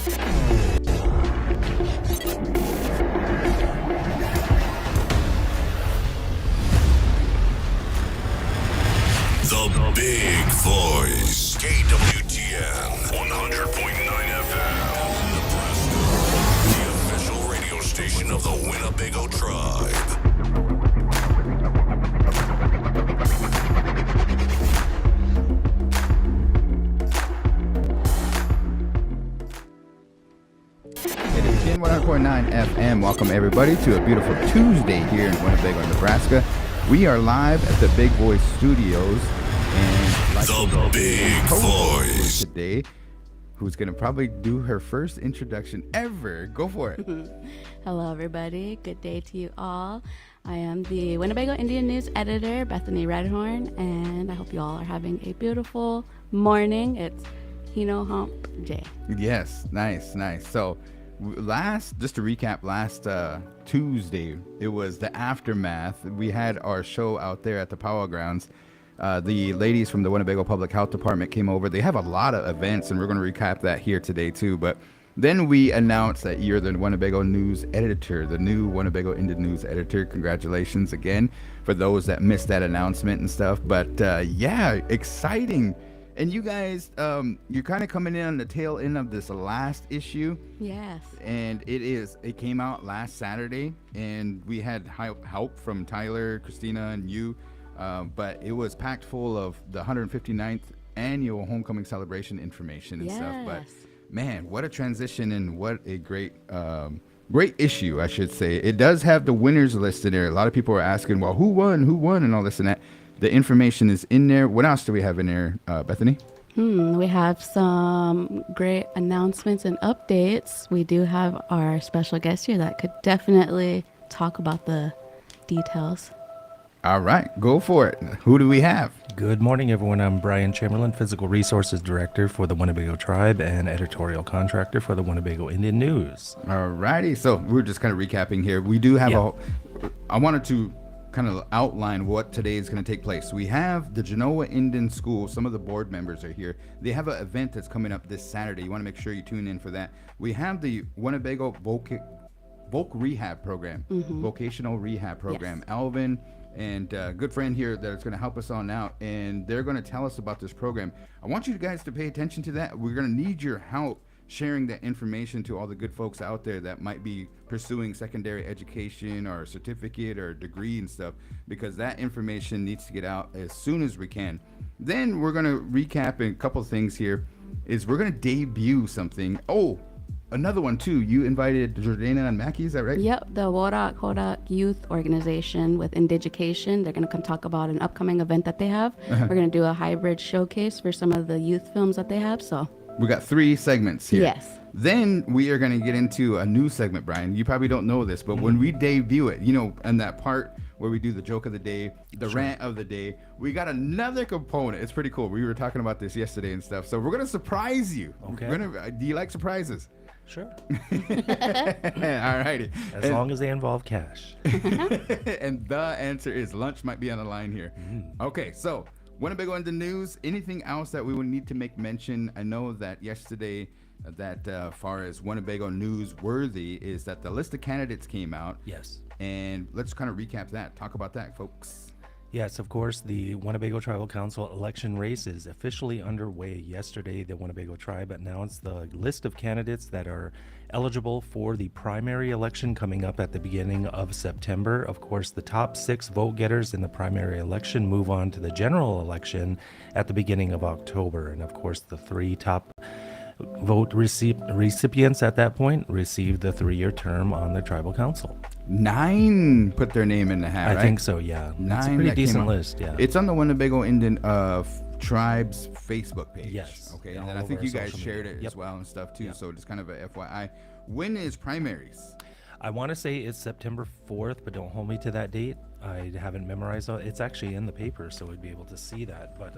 The Big Voice. KWTN 100.9 FM. Nebraska. The official radio station of the Winnebago Tribe. It is 100.9 FM. Welcome everybody to a beautiful Tuesday here in Winnebago, Nebraska. We are live at the Big Voice Studios, and like The Big Voice today, who's going to probably do her first introduction ever. Go for it. Hello, everybody. Good day to you all. I am the Winnebago Indian News editor, Bethani Redhorn, and I hope you all are having a beautiful morning. It's Hino Hump Day. Yes, nice. So, just to recap, last Tuesday, it was the aftermath. We had our show out there at the Powwow Grounds. The ladies from the Winnebago Public Health Department came over. They have a lot of events, and we're going to recap that here today too. But then we announced that you're the Winnebago News editor, the new Winnebago Indian News editor. Congratulations again for those that missed that announcement and stuff. But yeah, exciting. And you guys, you're kind of coming in on the tail end of this last issue. Yes. And it came out last Saturday, and we had help from Tyler, Christina, and you. But it was packed full of the 159th annual homecoming celebration information and stuff. But man, what a transition, and what a great issue, I should say. It does have the winners list in there. A lot of people are asking, well, who won, and all this and that. The information is in there. What else do we have in there, Bethany? We have some great announcements and updates. We do have our special guest here that could definitely talk about the details. All right, go for it. Who do we have? Good morning, everyone. I'm Brian Chamberlain, Physical Resources Director for the Winnebago Tribe and Editorial Contractor for the Winnebago Indian News. All righty. So we're just kind of recapping here. We do have I wanted to kind of outline what today is going to take place. We have the Genoa Indian School. Some of the board members are here. They have an event that's coming up this Saturday. You want to make sure you tune in for that. We have the Winnebago Voc Rehab Program, Vocational Rehab Program. Yes. Alvin and a good friend here that's going to help us on out, and they're going to tell us about this program. I want you guys to pay attention to that. We're going to need your help sharing that information to all the good folks out there that might be pursuing secondary education or a certificate or a degree and stuff, because that information needs to get out as soon as we can. Then we're going to recap a couple of things here. We're going to debut something. Oh, another one too. You invited Jordana and Mackie, is that right? Yep, the Wodak Kodak Youth Organization with Indigication. They're going to come talk about an upcoming event that they have. We're going to do a hybrid showcase for some of the youth films that they have. So we got 3 segments here. Yes. Then we are going to get into a new segment, Brian. You probably don't know this, but when we debut it, in that part where we do the joke of the day, the rant of the day, we got another component. It's pretty cool. We were talking about this yesterday and stuff. So we're going to surprise you. Okay. Do you like surprises? Sure. All righty. As long as they involve cash. And the answer is lunch might be on the line here. Okay, so Winnebago in the news. Anything else that we would need to make mention? I know that yesterday, far as Winnebago news worthy, is that the list of candidates came out. Yes. And let's kind of recap that. Talk about that, folks. Yes, of course, the Winnebago Tribal Council election race is officially underway. Yesterday, the Winnebago Tribe announced the list of candidates that are eligible for the primary election coming up at the beginning of September. Of course, the top 6 vote getters in the primary election move on to the general election at the beginning of October. And of course, the 3 top vote recipients at that point received the 3-year term on the Tribal Council. 9 put their name in the hat, right? I think so, yeah. 9. It's a pretty decent list, yeah. It's on the Winnebago Indian Tribe's Facebook page. Yes. Okay, and then I think you guys shared it as well and stuff too, so just kind of a FYI. When is primaries? I want to say it's September 4th, but don't hold me to that date. I haven't memorized it. It's actually in the paper, so we'd be able to see that. But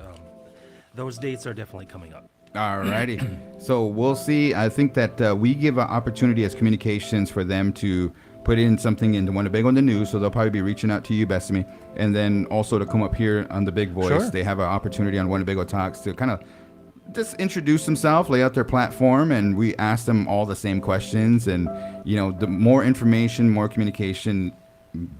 those dates are definitely coming up. All righty. So we'll see. I think that we give an opportunity as communications for them to put in something in the Winnebago in the news, so they'll probably be reaching out to you, Bethany, and then also to come up here on the Big Voice. Sure. They have an opportunity on Winnebago Talks to kind of just introduce themselves, lay out their platform, and we ask them all the same questions. And, the more information, more communication,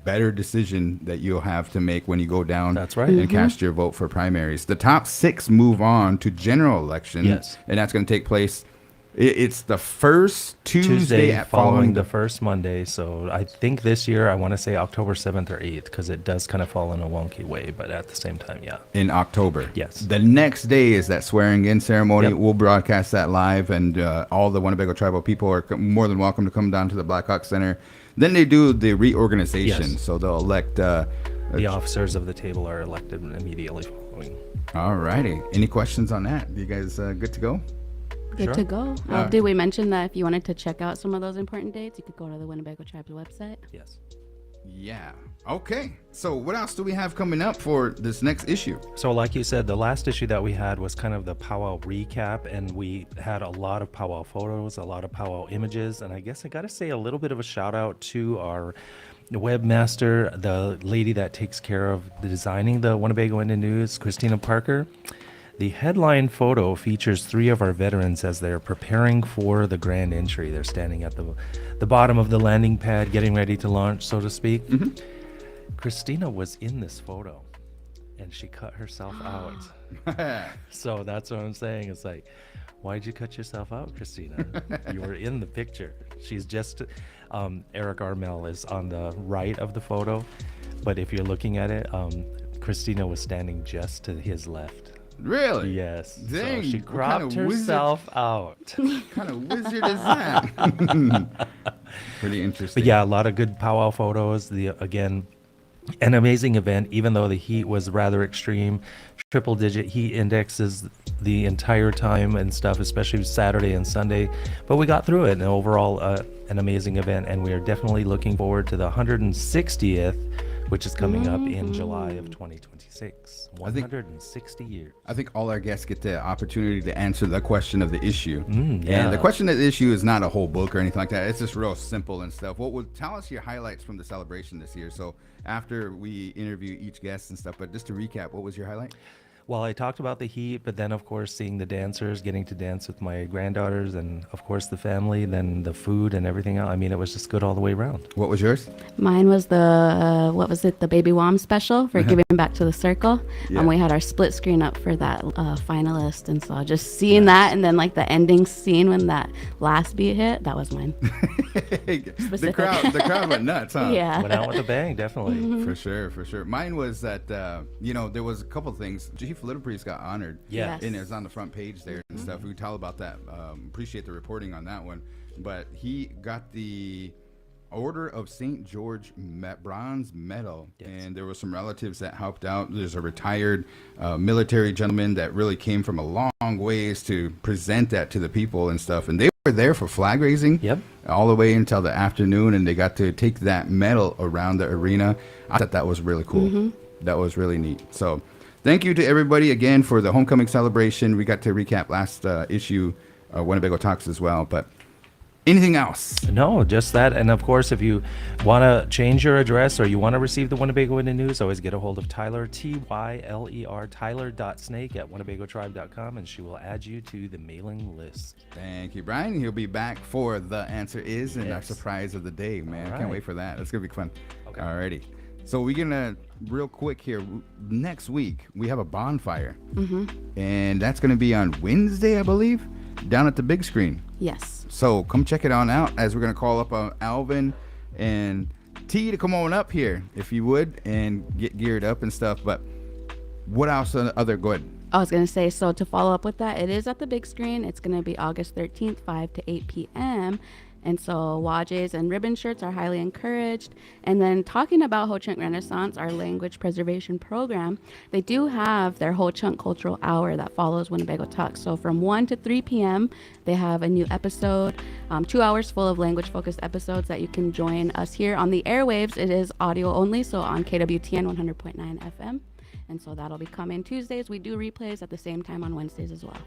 better decision that you'll have to make when you go down. That's right. And cast your vote for primaries. The top 6 move on to general election. Yes. And that's going to take place. It's the first Tuesday following the first Monday. So I think this year I want to say October 7th or 8th because it does kind of fall in a wonky way, but at the same time, yeah. In October. Yes. The next day is that swearing-in ceremony. Yep. We'll broadcast that live, and all the Winnebago tribal people are more than welcome to come down to the Blackhawk Center. Then they do the reorganization. Yes. So they'll elect... the officers of the table are elected immediately following. All righty. Any questions on that? You guys good to go? Good Sure. to go. Did we mention that if you wanted to check out some of those important dates, you could go to the Winnebago Tribe's website? Yes. Yeah. Okay. So what else do we have coming up for this next issue? So like you said, the last issue that we had was kind of the powwow recap, and we had a lot of powwow photos, a lot of powwow images, and I guess I got to say a little bit of a shout out to our webmaster, the lady that takes care of the designing the Winnebago Indian News, Christina Parker. The headline photo features 3 of our veterans as they're preparing for the grand entry. They're standing at the bottom of the landing pad, getting ready to launch, so to speak. Mm-hmm. Christina was in this photo, and she cut herself out. So that's what I'm saying. It's like, why'd you cut yourself out, Christina? You were in the picture. She's just... Eric Armel is on the right of the photo, but if you're looking at it, Christina was standing just to his left. Really? Yes. Dang, so she what cropped kind of herself out. What kind of wizard is that? Pretty interesting. But yeah, a lot of good powwow photos. Again, an amazing event, even though the heat was rather extreme. Triple-digit heat indexes the entire time and stuff, especially Saturday and Sunday. But we got through it, and overall, an amazing event. And we are definitely looking forward to the 160th, which is coming up in July of 2026. 160 years. I think all our guests get the opportunity to answer the question of the issue. Yeah. And the question of the issue is not a whole book or anything like that. It's just real simple and stuff. What would tell us your highlights from the celebration this year? So after we interview each guest and stuff, but just to recap, what was your highlight? Well, I talked about the heat, but then, of course, seeing the dancers, getting to dance with my granddaughters, and, of course, the family, then the food and everything else. I mean, it was just good all the way around. What was yours? Mine was the, the Baby Wom special for giving back to the circle. Yeah. And we had our split screen up for that finalist. And so just seeing that, and then like the ending scene when that last beat hit, that was mine. the crowd went nuts, huh? Yeah. Went out with a bang, definitely. For sure. Mine was that, there was a couple things. Chief Little Priest got honored. Yeah. And it was on the front page there and stuff. We tell about that. Appreciate the reporting on that one. But he got the Order of St. George bronze medal. Yes. And there were some relatives that helped out. There's a retired military gentleman that really came from a long ways to present that to the people and stuff. And they were there for flag raising. Yep. All the way until the afternoon, and they got to take that medal around the arena. I thought that was really cool. That was really neat. So thank you to everybody again for the homecoming celebration. We got to recap last issue, Winnebago Talks as well. But anything else? No, just that. And of course, if you want to change your address or you want to receive the Winnebago Indian News, always get a hold of Tyler, Tyler, Tyler.snake at WinnebagoTribe.com, and she will add you to the mailing list. Thank you, Brian. He'll be back for The Answer Is and our Yes. surprise of the day, man. All Can't right. wait for that. It's going to be fun. Okay. Alrighty. So we're going to, real quick here, next week, we have a bonfire. And that's going to be on Wednesday, I believe, down at the big screen. Yes. So come check it on out, as we're going to call up Alvin and T to come on up here, if you would, and get geared up and stuff. But what else other good? I was going to say, so to follow up with that, it is at the big screen. It's going to be August 13th, 5 to 8 p.m. And so wajes and ribbon shirts are highly encouraged. And then talking about Ho Chunk Renaissance, our language preservation program, they do have their Ho Chunk Cultural Hour that follows Winnebago Talks. So from 1 to 3 p.m., they have a new episode, 2 hours full of language-focused episodes that you can join us here on the airwaves. It is audio only, so on KWTN 100.9 FM. And so that'll be coming Tuesdays. We do replays at the same time on Wednesdays as well.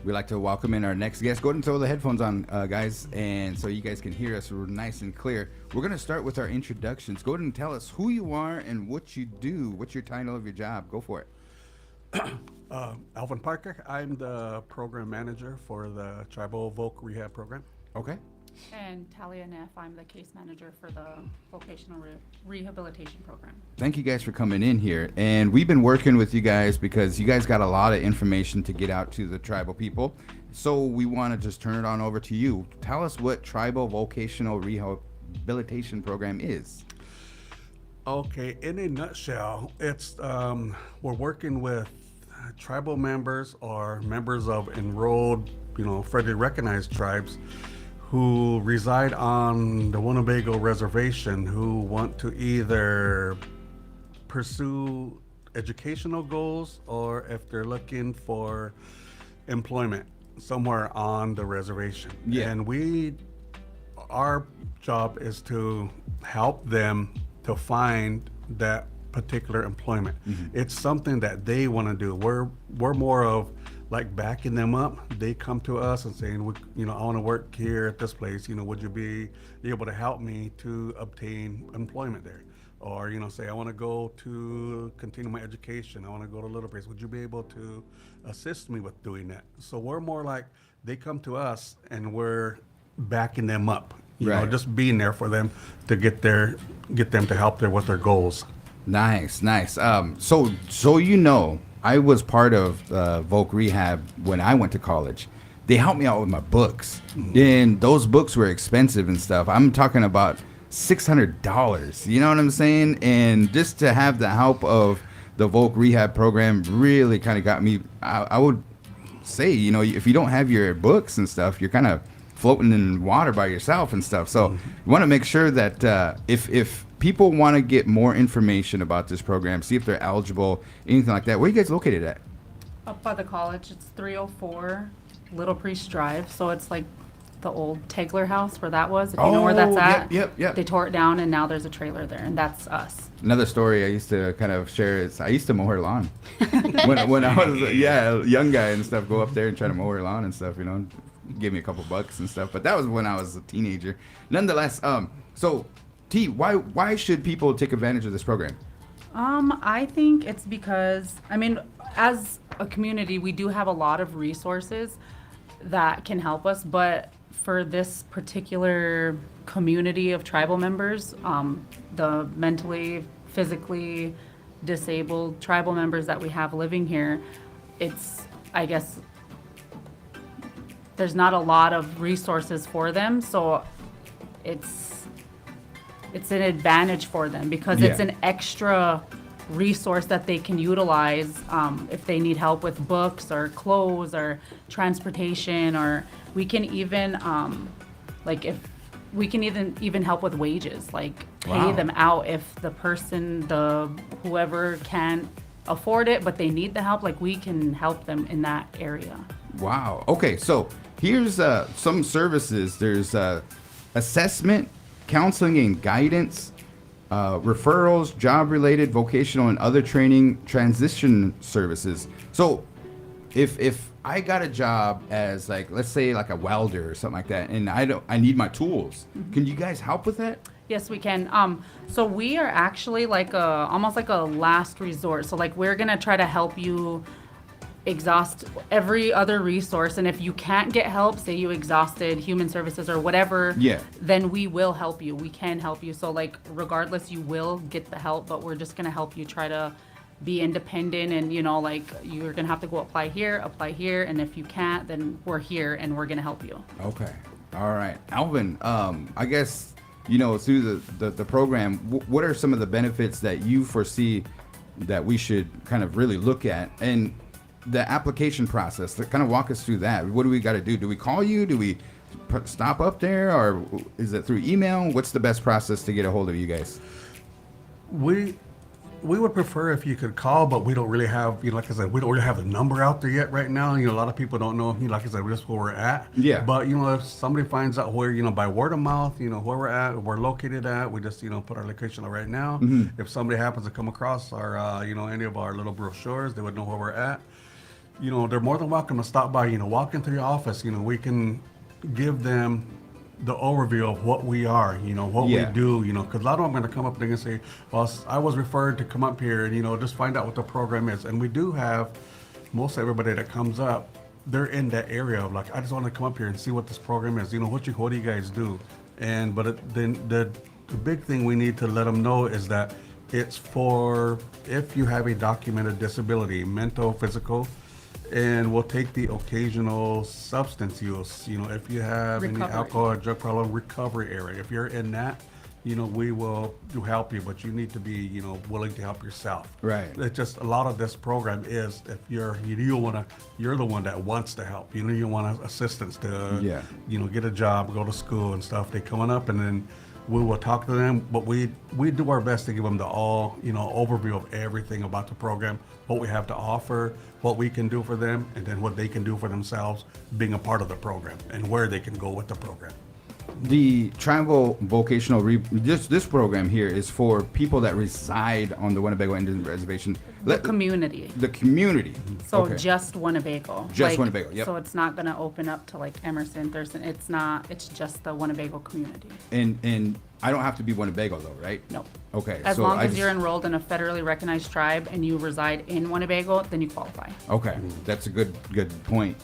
We'd like to welcome in our next guest. Go ahead and throw the headphones on, guys, and so you guys can hear us nice and clear. We're going to start with our introductions. Go ahead and tell us who you are and what you do. What's your title of your job? Go for it. Alvin Parker. I'm the program manager for the Tribal Voc Rehab Program. Okay. And Talia Neff, I'm the case manager for the vocational rehabilitation program. Thank you guys for coming in here. And we've been working with you guys because you guys got a lot of information to get out to the tribal people. So we want to just turn it on over to you. Tell us what Tribal Vocational Rehabilitation Program is. Okay, in a nutshell, it's we're working with tribal members or members of enrolled, federally recognized tribes who reside on the Winnebago reservation who want to either pursue educational goals or if they're looking for employment somewhere on the reservation. Yeah. And our job is to help them to find that particular employment. It's something that they want to do. We're more of like backing them up. They come to us and saying, I want to work here at this place. Would you be able to help me to obtain employment there? Or say I want to go to continue my education. I want to go to Little Place. Would you be able to assist me with doing that? So we're more like they come to us and we're backing them up. Just being there for them to get them to help there with their goals. Nice. So I was part of Voc Rehab when I went to college. They helped me out with my books, and those books were expensive and stuff. I'm talking about $600. You know what I'm saying? And just to have the help of the Voc Rehab program really kind of got me. I would say, if you don't have your books and stuff, you're kind of floating in water by yourself and stuff. So you want to make sure that if people want to get more information about this program, see if they're eligible, anything like that, where are you guys located at? Up by the college, it's 304 Little Priest Drive. So it's like the old Tegler house where that was. If you know where that's at. Yep. They tore it down and now there's a trailer there, and that's us. Another story I used to kind of share is I used to mow her lawn. when I was a young guy and stuff, go up there and try to mow her lawn and stuff, give me a couple bucks and stuff. But that was when I was a teenager. Nonetheless, so T, why should people take advantage of this program? I think it's because, as a community, we do have a lot of resources that can help us, but for this particular community of tribal members, the mentally, physically disabled tribal members that we have living here, I guess, there's not a lot of resources for them, so it's an advantage for them because it's an extra resource that they can utilize if they need help with books or clothes or transportation, or we can even even help with wages, like pay them out if the person, whoever can't afford it but they need the help, like we can help them in that area. Wow. Okay, so here's some services. There's assessment, counseling and guidance, referrals, job-related, vocational, and other training, transition services. So if I got a job as let's say a welder or something like that, and I need my tools, can you guys help with that? Yes, we can. So we are actually almost like a last resort. So we're gonna try to help you exhaust every other resource, and if you can't get help, say you exhausted human services or whatever, then we will help you. We can help you. So regardless, you will get the help, but we're just gonna help you try to be independent, and you're gonna have to go apply here, and if you can't, then we're here and we're gonna help you. Okay. All right. Alvin, I guess through the program, what are some of the benefits that you foresee that we should kind of really look at? And the application process, kind of walk us through that. What do we got to do? Do we call you? Do we stop up there, or is it through email? What's the best process to get a hold of you guys? We would prefer if you could call, but we don't really have, like I said, we don't really have the number out there yet right now. A lot of people don't know, like I said, just where we're at. Yeah. But, if somebody finds out where, by word of mouth, where we're at, we're located at, we just, put our location right now. If somebody happens to come across our, any of our little brochures, they would know where we're at. They're more than welcome to stop by, walk into your office. We can give them the overview of what we are, what Yeah. we do, because a lot of them are going to come up there and say, well, I was referred to come up here and, just find out what the program is. And we do have most everybody that comes up, they're in that area of like, I just want to come up here and see what this program is. What do you guys do? Then the big thing we need to let them know is that it's for if you have a documented disability, mental, physical, and we'll take the occasional substance use. If you have any Recovery. alcohol or drug problem, recovery area. If you're in that, we will help you, but you need to be, willing to help yourself. Right. It's just a lot of this program is if you're the one that wants to help. You want assistance to, get a job, go to school and stuff. They coming up and then we will talk to them, but we do our best to give them the overview of everything about the program, what we have to offer, what we can do for them, and then what they can do for themselves being a part of the program and where they can go with the program. The tribal vocational this program here is for people that reside on the Winnebago Indian Reservation. The community. The community. So Okay. just Winnebago. Just Winnebago, yep. So it's not going to open up to like Emerson, Thurston. It's just the Winnebago community. And I don't have to be Winnebago though, right? No. Okay. As so long I as just- you're enrolled in a federally recognized tribe and you reside in Winnebago, then you qualify. Okay, that's a good point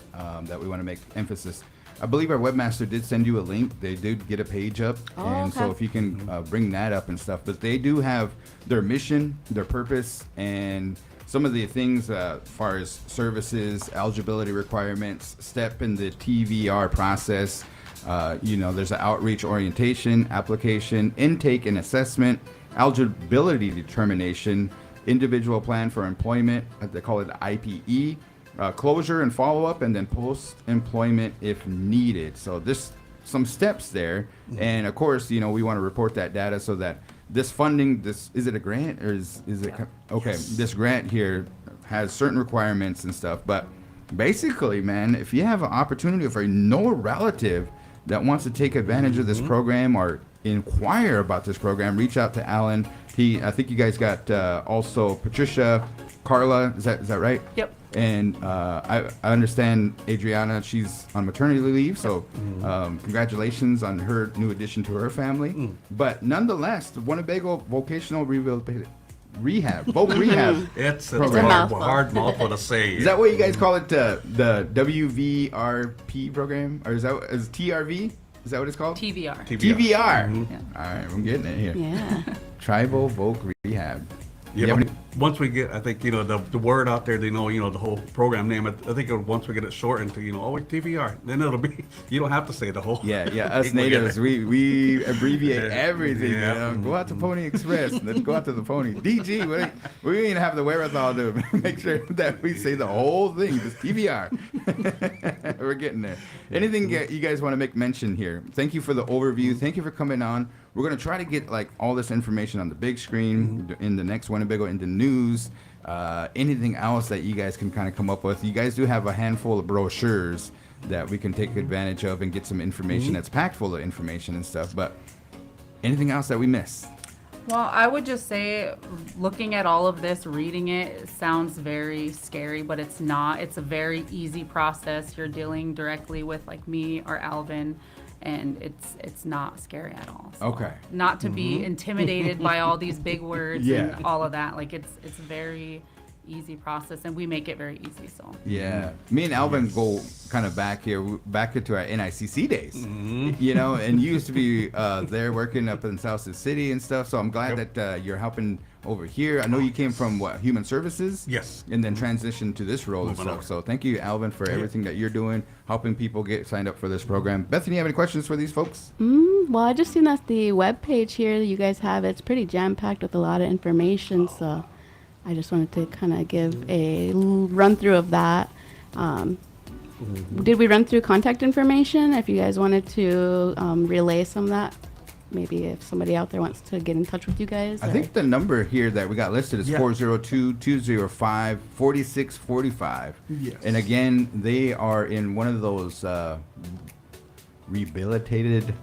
that we want to make emphasis. I believe our webmaster did send you a link. They did get a page up, Oh, and so okay. if you can bring that up and stuff. But they do have their mission, their purpose, and some of the things as far as services, eligibility requirements, step in the TVR process. There's an outreach orientation, application, intake and assessment, eligibility determination, individual plan for employment, they call it IPE, closure and follow-up, and then post-employment if needed. So there's some steps there. And of course, we want to report that data so that this funding, is it a grant or is it? Okay, this grant here has certain requirements and stuff. But basically, man, if you have an opportunity, if you know a relative that wants to take advantage of this program or inquire about this program, reach out to Alan. I think you guys got also Patricia, Carla, is that right? Yep. And I understand Adriana, she's on maternity leave, so congratulations on her new addition to her family. But nonetheless, the Winnebago Vocational Rehab, Voc Rehab. It's a Program. hard mouthful to say. Is that what you guys call it, the WVRP program? Or is TRV? Is that what it's called? TVR. TVR. Yeah. All right, I'm getting it here. Yeah. Tribal Voc Rehab. Yeah, Yeah, but once we get, I think, the word out there, they know, the whole program name. I think once we get it shortened to, it's TVR, then it'll be, you don't have to say the whole. Yeah, us People get natives, it. we abbreviate everything. Yeah. Go out to Pony Express. Let's go out to the Pony. DG, we ain't have the wherewithal to make sure that we say the whole thing. Just TVR. We're getting there. Anything you guys want to make mention here? Thank you for the overview. Thank you for coming on. We're going to try to get all this information on the big screen in the next Winnebago in the news. Anything else that you guys can kind of come up with. You guys do have a handful of brochures that we can take advantage of and get some information that's packed full of information and stuff. But anything else that we missed? Well, I would just say, looking at all of this, reading it sounds very scary, but it's not. It's a very easy process. You're dealing directly with like me or Alvin, and it's not scary at all. So Okay. Not to be intimidated by all these big words Yeah. and all of that. Like it's a very easy process, and we make it very easy. So. Yeah, me and Alvin go kind of back into our NICC days, and you used to be there working up in South City and stuff. So I'm glad that you're helping over here. I know you came from Human Services, Yes. and then transitioned to this role and Moving stuff. over. So thank you, Alvin, for everything that you're doing, helping people get signed up for this program. Bethany, you have any questions for these folks? Well, I just seen that the web page here that you guys have, it's pretty jam-packed with a lot of information, so I just wanted to kind of give a run through of that. Did we run through contact information? If you guys wanted to relay some of that, maybe if somebody out there wants to get in touch with you guys. I or- think the number here that we got listed is Yeah. 402-205-4645. Yes. And again, they are in one of those rehabilitated,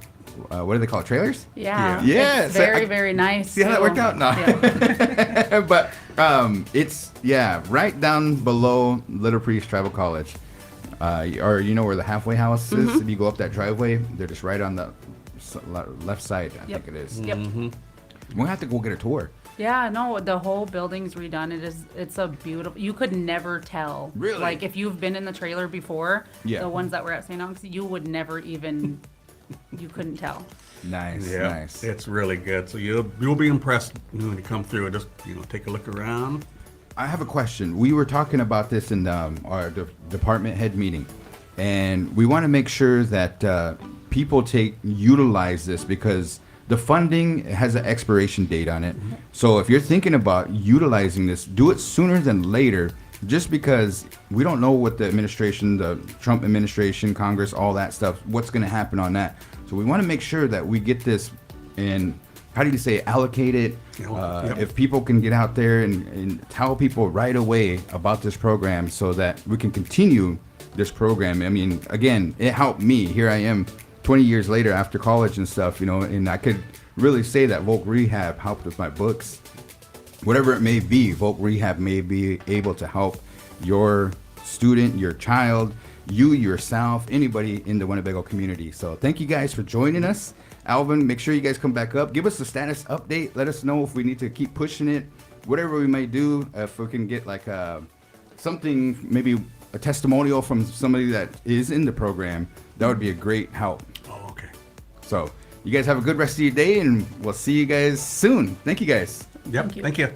what do they call it, trailers? Yeah. Yeah, It's so very, I- very nice. See how that too. worked out? No. Yeah. But it's, right down below Little Priest Tribal College. Or where the halfway house is. If you go up that driveway, they're just right on the left side, I Yep. think it is. Yep. We'll have to go get a tour. Yeah, no, the whole building's redone. It's a beautiful. You could never tell. Really? Like if you've been in the trailer before, Yeah. the ones that were at St. Augustine, you would never even. You couldn't tell. Nice, Yeah, nice. it's really good. So you'll be impressed when you come through. Just take a look around. I have a question. We were talking about this in our department head meeting, and we want to make sure that people utilize this because the funding has an expiration date on it. So if you're thinking about utilizing this, do it sooner than later. Just because we don't know what the administration, the Trump administration, Congress, all that stuff, what's going to happen on that. So we want to make sure that we get this in, how do you say, allocate it. Yep. If people can get out there and tell people right away about this program so that we can continue this program. I mean, again, it helped me. Here I am 20 years later after college and stuff, and I could really say that Volk Rehab helped with my books. Whatever it may be, Volk Rehab may be able to help your student, your child, you yourself, anybody in the Winnebago community. So thank you guys for joining us. Alvin, make sure you guys come back up. Give us a status update. Let us know if we need to keep pushing it. Whatever we may do, if we can get like something, maybe a testimonial from somebody that is in the program, that would be a great help. Oh, okay. So you guys have a good rest of your day, and we'll see you guys soon. Thank you guys. Yep. Thank you.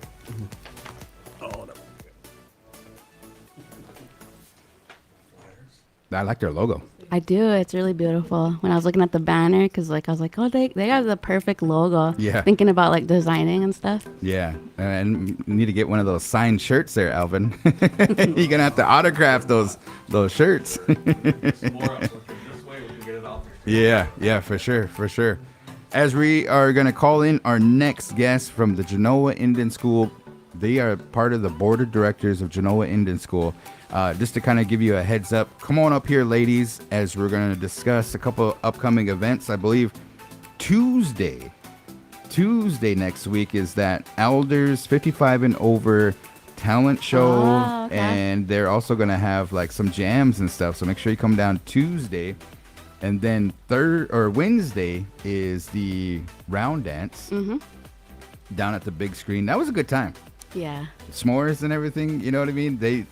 I like their logo. I do. It's really beautiful. When I was looking at the banner, because I was like, oh, they got the perfect logo. Yeah. Thinking about like designing and stuff. Yeah, and you need to get one of those signed shirts there, Alvin. You're gonna have to autograph those shirts. Yeah, for sure. As we are gonna call in our next guest from the Genoa Indian School, they are part of the board of directors of Genoa Indian School. Just to kind of give you a heads up, come on up here, ladies, as we're going to discuss a couple upcoming events. I believe Tuesday next week is that Elders 55 and over talent show. Oh, okay. And they're also going to have like some jams and stuff. So make sure you come down Tuesday. And then Wednesday is the round dance down at the big screen. That was a good time. Yeah. S'mores and everything, you know what I mean?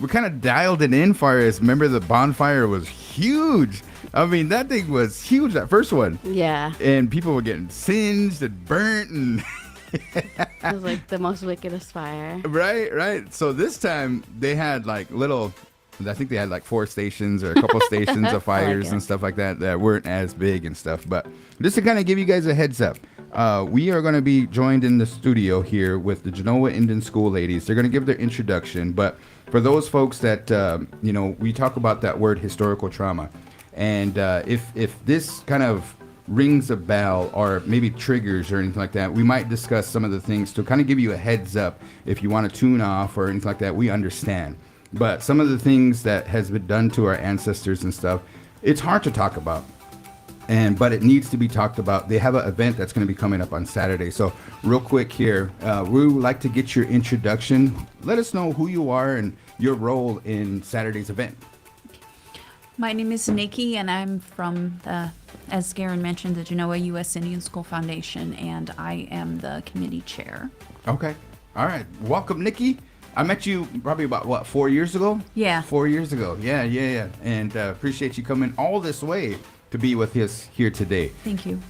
We kind of dialed it in far as, remember the bonfire was huge. I mean, that thing was huge, that first one. Yeah. And people were getting singed and burnt and It was like the most wickedest fire. right. So this time they had like I think they had like 4 stations or a couple stations of fires and stuff like that weren't as big and stuff. But just to kind of give you guys a heads up, we are going to be joined in the studio here with the Genoa Indian School ladies. They're going to give their introduction. But for those folks that, we talk about that word historical trauma. And if this kind of rings a bell or maybe triggers or anything like that, we might discuss some of the things to kind of give you a heads up. If you want to tune off or anything like that, we understand. But some of the things that has been done to our ancestors and stuff, it's hard to talk about. But it needs to be talked about. They have an event that's going to be coming up on Saturday. So real quick here, we would like to get your introduction. Let us know who you are and your role in Saturday's event. My name is Nikki, and I'm from as Garan mentioned, the Genoa U.S. Indian School Foundation, and I am the committee chair. Okay. All right. Welcome, Nikki. I met you probably about, 4 years ago? Yeah. 4 years ago. Yeah. And appreciate you coming all this way to be with us here today. Thank you.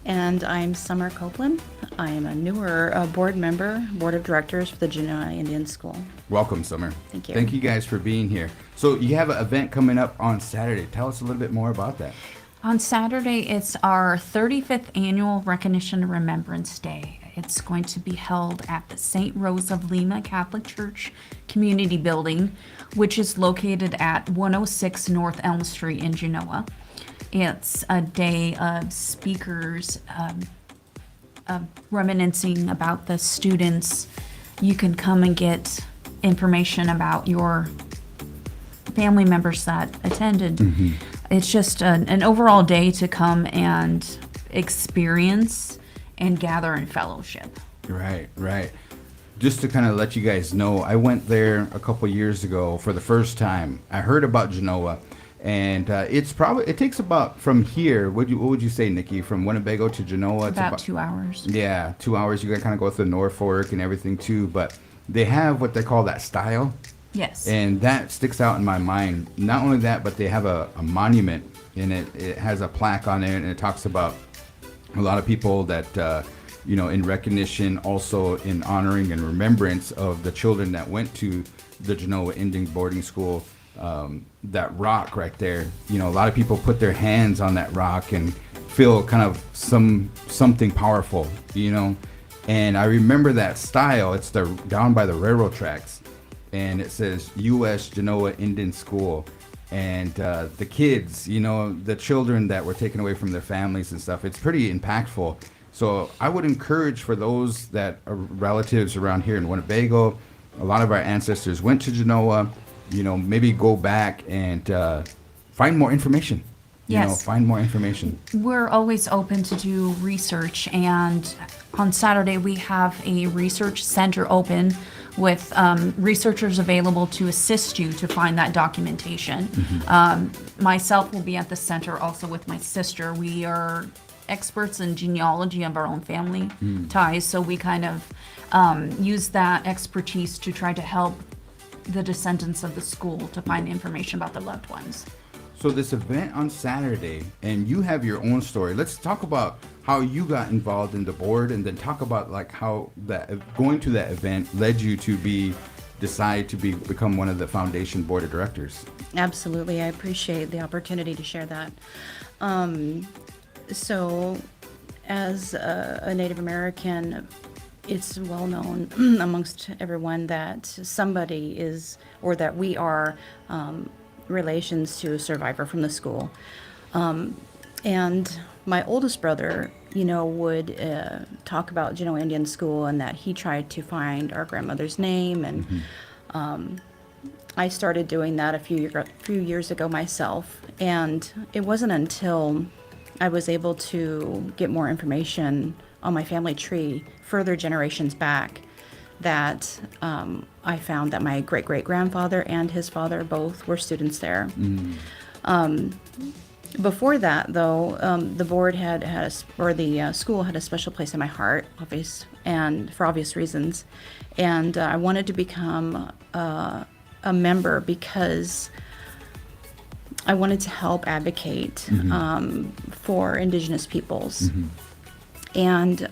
And I'm Summer Copeland. I am a newer board member, board of directors for the Genoa Indian School. Welcome, Summer. Thank you. Thank you guys for being here. So you have an event coming up on Saturday. Tell us a little bit more about that. On Saturday, it's our 35th annual Recognition and Remembrance Day. It's going to be held at the St. Rose of Lima Catholic Church Community Building, which is located at 106 North Elm Street in Genoa. It's a day of speakers reminiscing about the students. You can come and get information about your family members that attended. Mm-hmm. It's just an overall day to come and experience and gather in fellowship. Right. Just to kind of let you guys know, I went there a couple years ago for the first time. I heard about Genoa, And it takes about from here. What would you say, Nikki? From Winnebago to Genoa, it's About 2 hours. Yeah, 2 hours. You got to kind of go through Norfolk and everything too. But they have what they call that style, Yes. and that sticks out in my mind. Not only that, but they have a monument in it. It has a plaque on it, and it talks about a lot of people that in recognition, also in honoring and remembrance of the children that went to the Genoa Indian boarding school. That rock right there, a lot of people put their hands on that rock and feel kind of something powerful, and I remember that style. It's down by the railroad tracks, and it says U.S. Genoa Indian School, and the kids, the children that were taken away from their families and stuff. It's pretty impactful. So I would encourage for those that are relatives around here in Winnebago, a lot of our ancestors went to Genoa. Maybe go back and find more information. Yes. Find more information. We're always open to do research, and on Saturday we have a research center open with researchers available to assist you to find that documentation. Myself will be at the center also with my sister. We are experts in genealogy of our own family ties, so we kind of use that expertise to try to help the descendants of the school to find information about their loved ones. So this event on Saturday, and you have your own story. Let's talk about how you got involved in the board, and then talk about like how that going to that event led you to become one of the foundation board of directors. Absolutely. I appreciate the opportunity to share that. So as a Native American, it's well known amongst everyone that somebody is, or that we are, relations to a survivor from the school. And my oldest brother, would talk about Genoa Indian School, and that he tried to find our grandmother's name. And I started doing that a few years ago myself. And it wasn't until I was able to get more information on my family tree further generations back that I found that my great-great-grandfather and his father both were students there. Before that, though, the board the school had a special place in my heart, and for obvious reasons. And I wanted to become a member because I wanted to help advocate for Indigenous peoples. And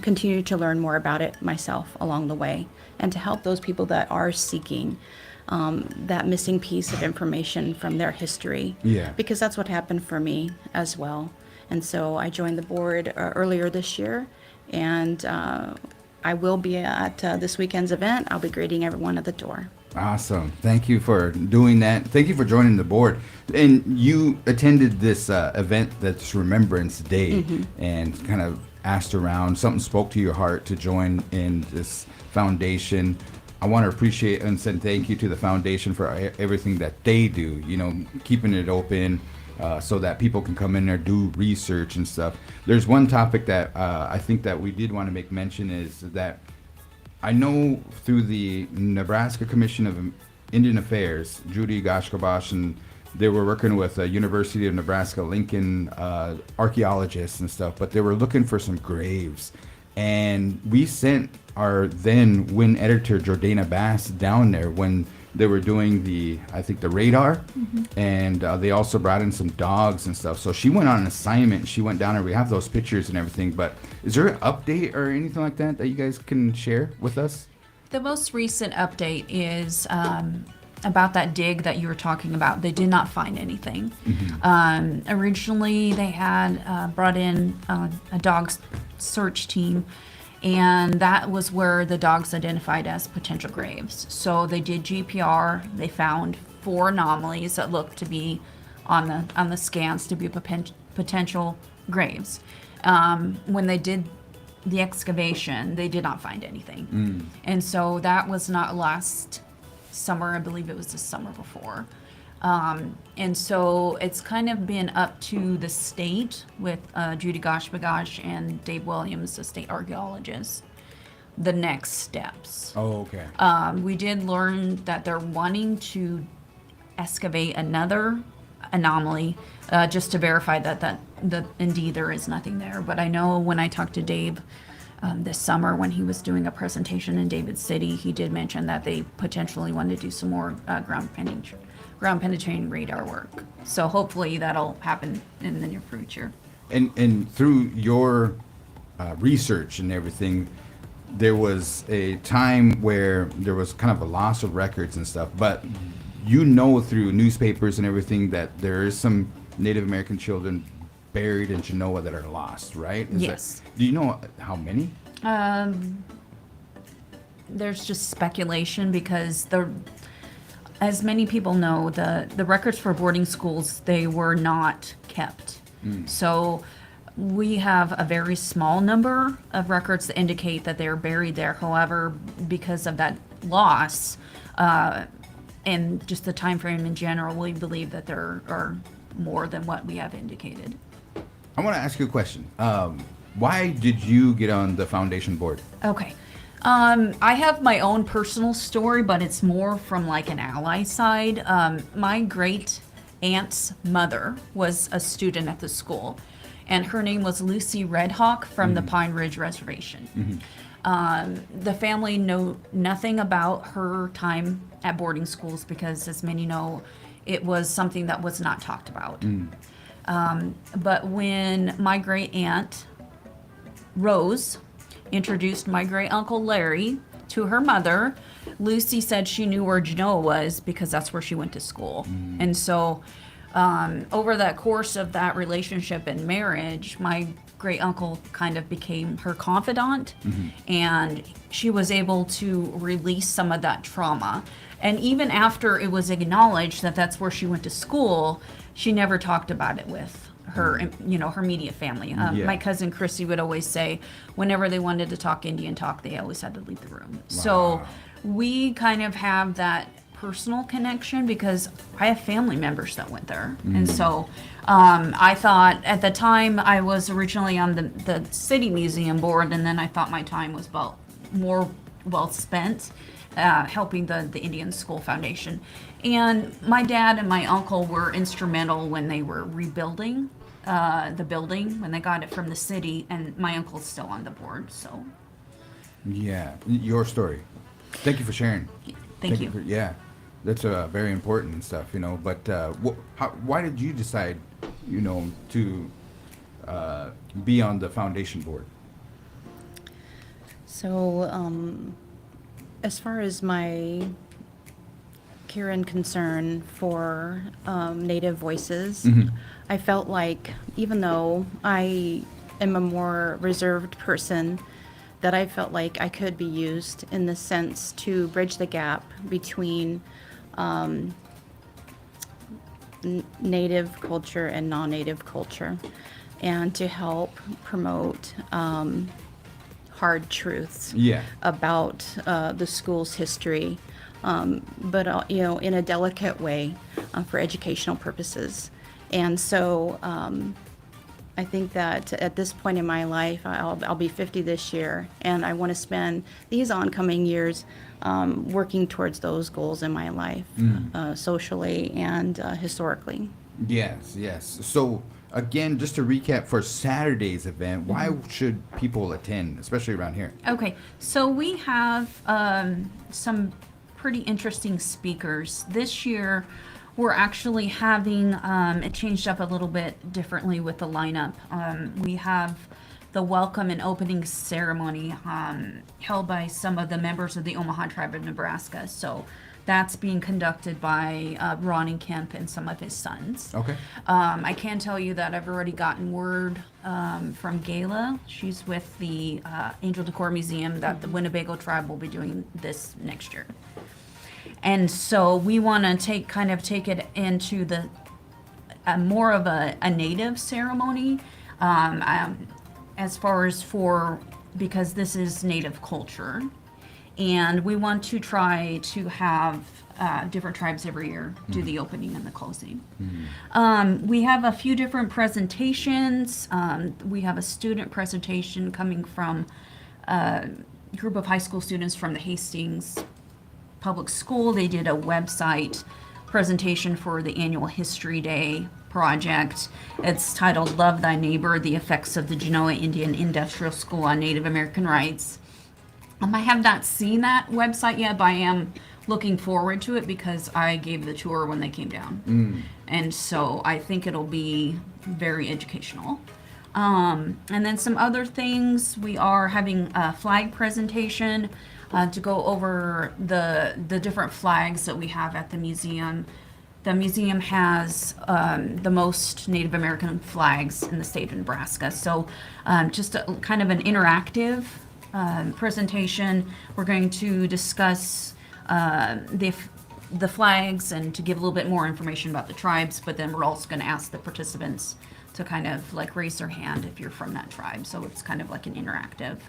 continue to learn more about it myself along the way, and to help those people that are seeking that missing piece of information from their history. Yeah. Because that's what happened for me as well. And so I joined the board earlier this year, and I will be at this weekend's event. I'll be greeting everyone at the door. Awesome. Thank you for doing that. Thank you for joining the board. And you attended this event that's Remembrance Day, and kind of asked around. Something spoke to your heart to join in this foundation. I want to appreciate and send thank you to the foundation for everything that they do, keeping it open so that people can come in there, do research and stuff. There's one topic that I think that we did want to make mention is that I know through the Nebraska Commission of Indian Affairs, Judy Gashkabash, and they were working with University of Nebraska Lincoln archaeologists and stuff, but they were looking for some graves. And we sent our then Win editor, Jordana Bass, down there when they were doing the radar. And they also brought in some dogs and stuff. So she went on an assignment. She went down there. We have those pictures and everything. But is there an update or anything like that that you guys can share with us? The most recent update is about that dig that you were talking about. They did not find anything. Originally, they had brought in a dog search team, and that was where the dogs identified as potential graves. So they did GPR. They found 4 anomalies that looked to be on the scans to be potential graves. When they did the excavation, they did not find anything. And so that was not last summer. I believe it was the summer before. And so it's kind of been up to the state with Judy Gashbagash and Dave Williams, the state archaeologist, the next steps. Oh, okay. We did learn that they're wanting to excavate another anomaly, just to verify that indeed there is nothing there. But I know when I talked to Dave this summer when he was doing a presentation in David City, he did mention that they potentially want to do some more ground penetrating radar work. So hopefully that'll happen in the near future. And through your research and everything, there was a time where there was kind of a loss of records and stuff, but you know through newspapers and everything that there is some Native American children buried in Genoa that are lost, right? Yes. Do you know how many? There's just speculation because as many people know, the records for boarding schools, they were not kept. So we have a very small number of records that indicate that they're buried there. However, because of that loss and just the time frame in general, we believe that there are more than what we have indicated. I want to ask you a question. Why did you get on the foundation board? Okay. I have my own personal story, but it's more from like an ally side. My great aunt's mother was a student at the school, and her name was Lucy Redhawk from the Pine Ridge Reservation. The family know nothing about her time at boarding schools because, as many know, it was something that was not talked about. But when my great aunt Rose introduced my great uncle Larry to her mother, Lucy said she knew where Genoa was because that's where she went to school. And so over that course of that relationship and marriage, my great uncle kind of became her confidant, and she was able to release some of that trauma. And even after it was acknowledged that that's where she went to school, she never talked about it with her, her immediate family. My cousin Chrissy would always say, whenever they wanted to talk Indian talk, they always had to leave the room. So we kind of have that personal connection because I have family members that went there. And so I thought at the time I was originally on the city museum board, and then I thought my time was more well spent helping the Indian School Foundation. And my dad and my uncle were instrumental when they were rebuilding the building, when they got it from the city, and my uncle's still on the board. So Yeah, your story. Thank you for sharing. Thank you. Yeah, that's very important and stuff, But why did you decide, to be on the foundation board? So, as far as my care and concern for Native voices, I felt like even though I am a more reserved person, that I felt like I could be used in the sense to bridge the gap between Native culture and non-Native culture, and to help promote hard truths about the school's history, but in a delicate way for educational purposes. And so I think that at this point in my life, I'll be 50 this year, and I want to spend these oncoming years working towards those goals in my life, socially and historically. Yes. So again, just to recap for Saturday's event, why should people attend, especially around here? Okay, so we have some pretty interesting speakers. This year, we're actually having it changed up a little bit differently with the lineup. We have the welcome and opening ceremony held by some of the members of the Omaha Tribe of Nebraska. So that's being conducted by Ronnie Kemp and some of his sons. Okay. I can tell you that I've already gotten word from Gayla. She's with the Angel Decor Museum that the Winnebago tribe will be doing this next year. And so we want to take it into the more of a native ceremony, as far as because this is native culture, and we want to try to have different tribes every year do the opening and the closing. We have a few different presentations. We have a student presentation coming from a group of high school students from the Hastings Public School. They did a website presentation for the annual History Day project. It's titled Love Thy Neighbor, The Effects of the Genoa Indian Industrial School on Native American Rights. I have not seen that website yet, but I am looking forward to it because I gave the tour when they came down. And so I think it'll be very educational. And then some other things, we are having a flag presentation to go over the different flags that we have at the museum. The museum has the most Native American flags in the state of Nebraska. So just kind of an interactive presentation. We're going to discuss the flags and to give a little bit more information about the tribes, but then we're also going to ask the participants to kind of like raise their hand if you're from that tribe. So it's kind of like an interactive.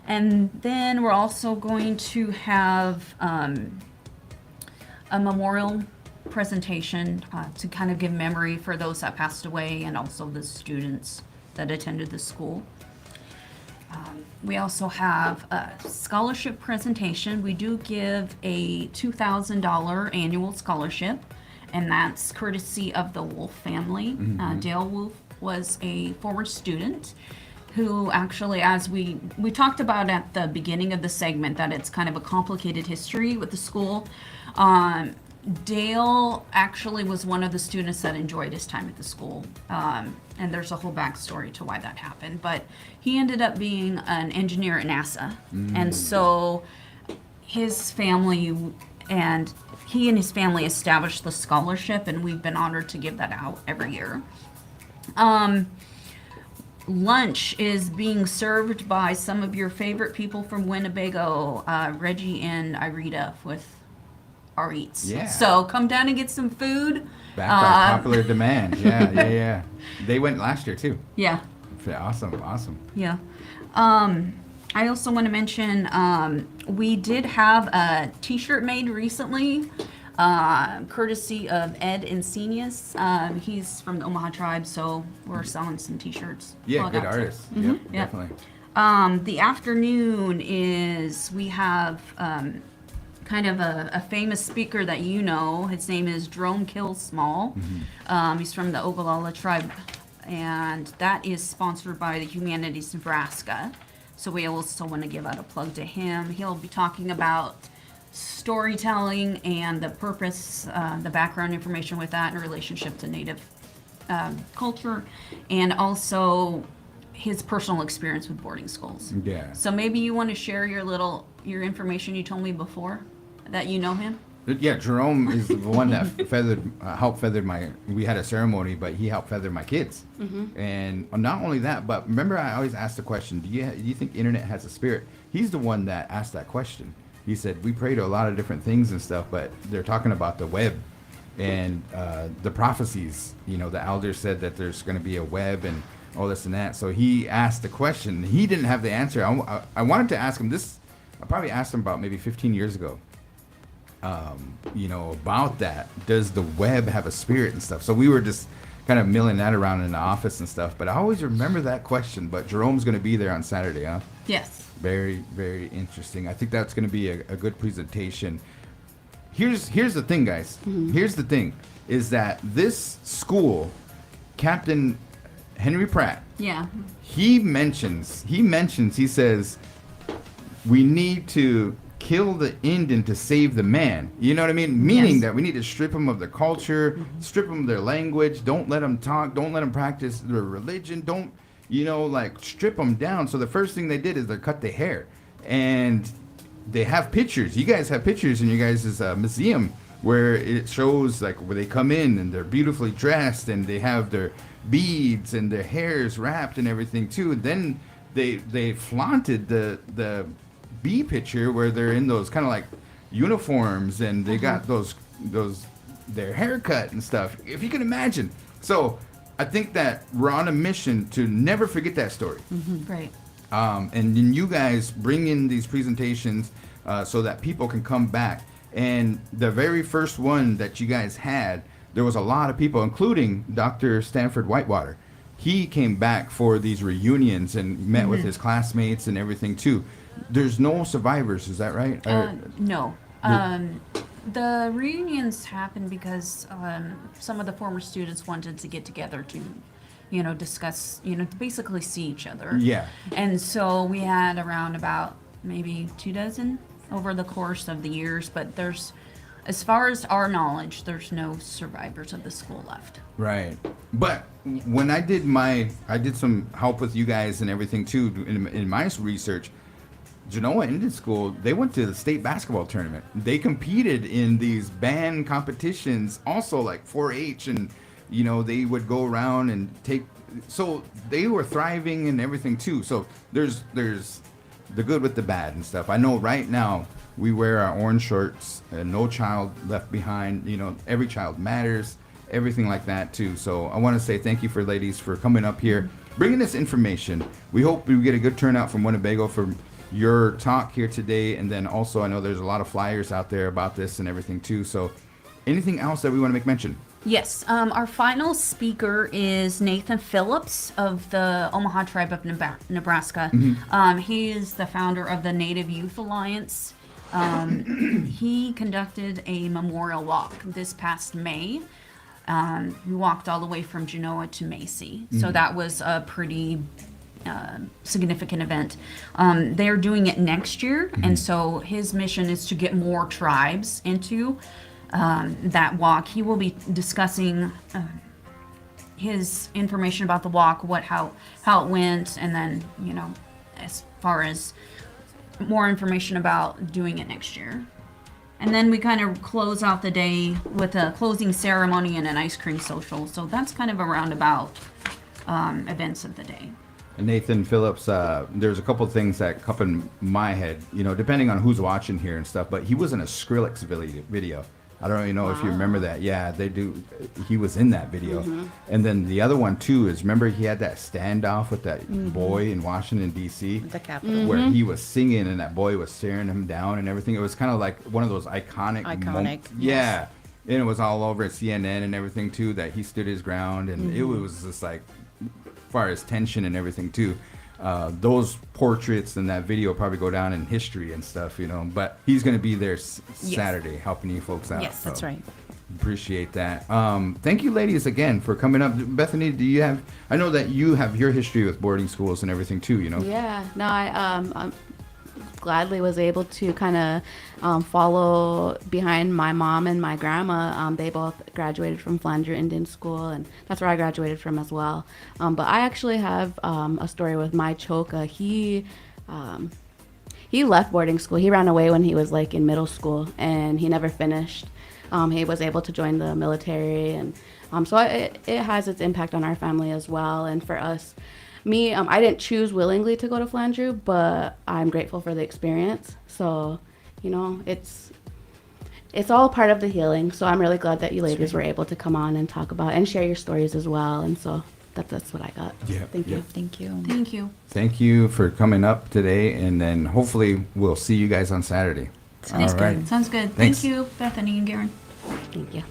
And then we're also going to have a memorial presentation to kind of give memory for those that passed away and also the students that attended the school. We also have a scholarship presentation. We do give a $2,000 annual scholarship, and that's courtesy of the Wolf family. Dale Wolf was a former student who actually, as we talked about at the beginning of the segment, that it's kind of a complicated history with the school. Dale actually was one of the students that enjoyed his time at the school. And there's a whole backstory to why that happened. But he ended up being an engineer at NASA. And so his family and his family established the scholarship, and we've been honored to give that out every year. Lunch is being served by some of your favorite people from Winnebago, Reggie and Irita with our eats. Yeah. So come down and get some food. Back by popular demand. Yeah. They went last year too. Yeah. Awesome. Yeah. I also want to mention we did have a t-shirt made recently, courtesy of Ed Encenius. He's from the Omaha tribe, so we're selling some t-shirts. Yeah, Plug good out to- artist. Yep. Definitely. The afternoon is we have kind of a famous speaker that you know. His name is Jerome Kill Small. He's from the Ogallala tribe, and that is sponsored by the Humanities Nebraska. So we also want to give out a plug to him. He'll be talking about storytelling and the purpose, the background information with that in relationship to Native culture, and also his personal experience with boarding schools. Yeah. So maybe you want to share your information you told me before, that you know him? Yeah, Jerome is the one that helped feather we had a ceremony, but he helped feather my kids. And not only that, but remember I always asked the question, do you think internet has a spirit? He's the one that asked that question. He said, we pray to a lot of different things and stuff, but they're talking about the web and the prophecies. You know, the elders said that there's going to be a web and all this and that. So he asked the question. He didn't have the answer. I wanted to ask him this. I probably asked him about maybe 15 years ago. About that. Does the web have a spirit and stuff? So we were just kind of milling that around in the office and stuff. But I always remember that question. But Jerome's going to be there on Saturday, huh? Yes. Very, very interesting. I think that's going to be a good presentation. Here's the thing, guys. Here's the thing, is that this school, Captain Henry Pratt, Yeah. he says, we need to kill the Indian to save the man. You know what I mean? Meaning Yes. that we need to strip them of their culture, strip them of their language, don't let them talk, don't let them practice their religion, don't, strip them down. So the first thing they did is they cut their hair. And they have pictures. You guys have pictures in your guys' museum where it shows where they come in and they're beautifully dressed and they have their beads and their hairs wrapped and everything too. And then they flaunted the B picture where they're in those kind of like uniforms and they got those their haircut and stuff. If you can imagine. So I think that we're on a mission to never forget that story. Right. And then you guys bring in these presentations so that people can come back. And the very first one that you guys had, there was a lot of people, including Dr. Stanford Whitewater. He came back for these reunions and met with his classmates and everything too. There's no survivors, is that right? No. The reunions happened because some of the former students wanted to get together to, discuss, to basically see each other. Yeah. And so we had around about maybe 24 over the course of the years, but as far as our knowledge, there's no survivors of the school left. Right. But when I did some help with you guys and everything too in my research. Genoa Indian School, they went to the state basketball tournament. They competed in these band competitions, also like 4-H, and they would go around and so they were thriving and everything too. So there's the good with the bad and stuff. I know right now we wear our orange shirts, no child left behind, every child matters, everything like that too. So I want to say thank you for ladies for coming up here, bringing this information. We hope we get a good turnout from Winnebago for your talk here today, and then also I know there's a lot of flyers out there about this and everything too. So anything else that we want to make mention? Yes, our final speaker is Nathan Phillips of the Omaha Tribe of Nebraska. He is the founder of the Native Youth Alliance. He conducted a memorial walk this past May. We walked all the way from Genoa to Macy, so that was a pretty significant event. They're doing it next year, and so his mission is to get more tribes into that walk. He will be discussing his information about the walk, how it went, and then as far as more information about doing it next year. And then we kind of close out the day with a closing ceremony and an ice cream social. So that's kind of a roundabout events of the day. Nathan Phillips, there's a couple of things that come in my head, depending on who's watching here and stuff, but he was in a Skrillex video. I don't really know if you remember that. Yeah, they do. He was in that video. And then the other one, too, is remember he had that standoff with that boy in Washington, D.C.? The Capitol. Where he was singing and that boy was staring him down and everything. It was kind of like one of those iconic. Yeah. And it was all over at CNN and everything, too, that he stood his ground. And it was just like, as far as tension and everything, too. Those portraits and that video probably go down in history and stuff, but he's going to be there Saturday helping you folks out. Yes, that's right. Appreciate that. Thank you ladies again for coming up. Bethany, I know that you have your history with boarding schools and everything too, Yeah, no, I gladly was able to kind of follow behind my mom and my grandma. They both graduated from Flandre Indian School, and that's where I graduated from as well. But I actually have a story with my choka. He left boarding school. He ran away when he was like in middle school, and he never finished. He was able to join the military, and so it has its impact on our family as well. And for us, I didn't choose willingly to go to Flandre, but I'm grateful for the experience. So, it's all part of the healing. So I'm really glad that you ladies were able to come on and talk about and share your stories as well. And so that's what I got. Yeah. Thank you. Thank you. Thank you. Thank you for coming up today, and then hopefully we'll see you guys on Saturday. Sounds All good. right. Sounds good. Thanks. Thank you, Bethany and Garan. Thank you.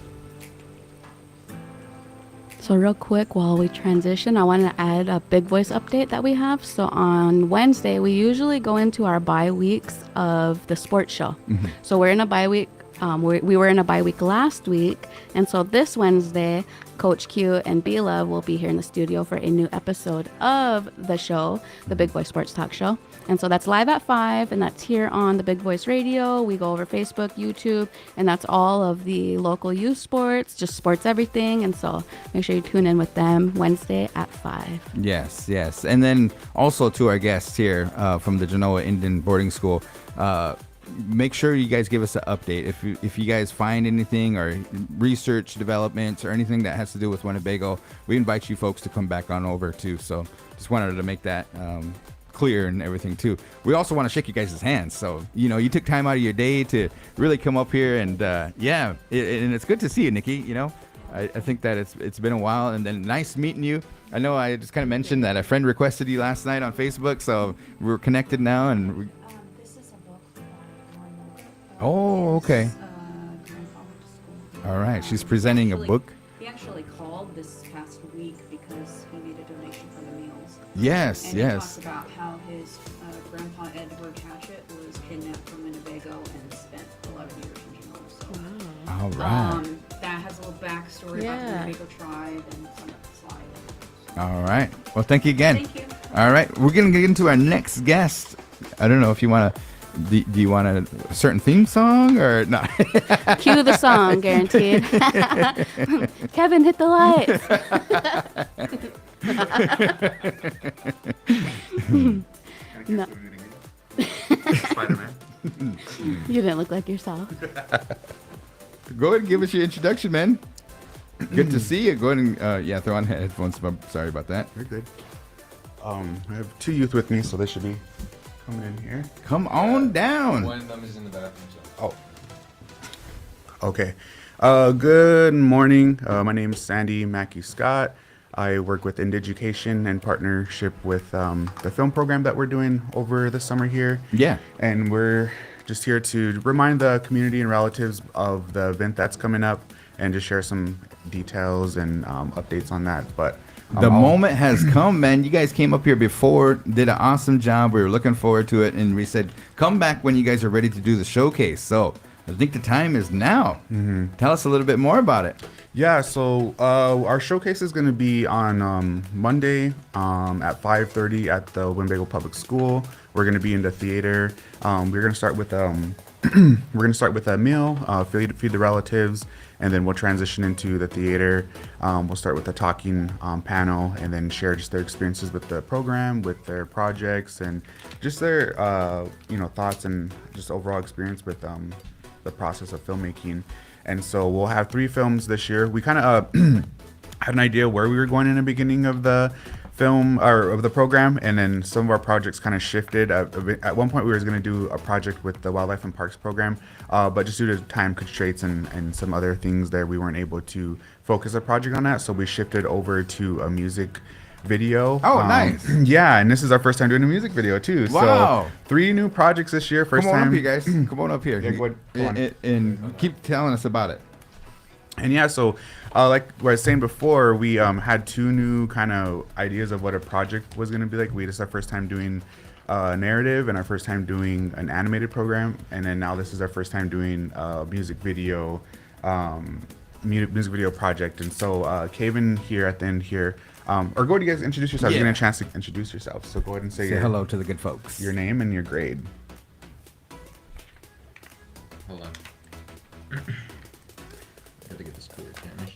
So real quick, while we transition, I want to add a big voice update that we have. So on Wednesday, we usually go into our bye weeks of the sports show. So we're in a bye week. We were in a bye week last week. And so this Wednesday, Coach Q and B-Love will be here in the studio for a new episode of the show, the Big Voice Sports Talk Show. And so that's live at 5, and that's here on the Big Voice Radio. We go over Facebook, YouTube, and that's all of the local youth sports, just sports everything. And so make sure you tune in with them Wednesday at 5. Yes. And then also to our guests here from the Genoa Indian Boarding School, make sure you guys give us an update. If you guys find anything or research developments or anything that has to do with Winnebago, we invite you folks to come back on over too. So just wanted to make that clear and everything too. We also want to shake you guys' hands. So, you took time out of your day to really come up here, and and it's good to see you, Nikki. I think that it's been a while, and then nice meeting you. I know I just kind of mentioned that a friend requested you last night on Facebook, so we're connected now, and This is a book. oh, okay. All right, she's presenting a book. He actually called this past week because he made a donation for the meals. Yes, And he yes. talked about how his grandpa Edward Hatchett was kidnapped from Winnebago and spent 11 years in jail. So, All right. that has a little backstory about the Yeah. Winnebago tribe and some of the slide. All right. Well, thank you again. Thank you. All right. We're going to get into our next guest. I don't know if you want to. Do you want a certain theme song or not? Cue the song, guaranteed. Kevin, hit the lights. No. Spider-Man. You didn't look like yourself. Go ahead and give us your introduction, man. Good to see you. Go ahead and throw on headphones. Sorry about that. You're good. I have two youth with me, so they should be coming in here. Come on down. One of them is in the bathroom. So. Oh. Okay. Good morning. My name is Sandy Mackey Scott. I work with Indiducation in partnership with the film program that we're doing over the summer here. Yeah. And we're just here to remind the community and relatives of the event that's coming up and just share some details and updates on that. But The moment has come, man. You guys came up here before, did an awesome job. We were looking forward to it, and we said, come back when you guys are ready to do the showcase. So I think the time is now. Tell us a little bit more about it. Yeah, so our showcase is going to be on Monday at 5:30 at the Winnebago Public School. We're going to be in the theater. We're going to start with a meal, feed the relatives, and then we'll transition into the theater. We'll start with a talking panel, and then share just their experiences with the program, with their projects, and just their thoughts and just overall experience with the process of filmmaking. And so we'll have 3 films this year. We kind of had an idea where we were going in the beginning of the film or of the program, and then some of our projects kind of shifted. At one point we were going to do a project with the Wildlife and Parks program, but just due to time constraints and some other things there, we weren't able to focus a project on that. So we shifted over to a music video. Oh, nice. Yeah, and this is our first time doing a music video too. Wow. So 3 new projects this year. First Come on time. up here, guys. Come on up here. Yeah, go on. And keep telling us about it. And yeah, so like what I was saying before, we had 2 new kind of ideas of what a project was going to be like. This is our first time doing a narrative and our first time doing an animated program. And then now this is our first time doing a music video project. And so Kaven here at the end here, or go ahead, you guys introduce yourself. Yeah. You're getting a chance to introduce yourself. So go ahead and say Say hello to the good folks. your name and your grade. Hold on. Gotta get this clear, can't I?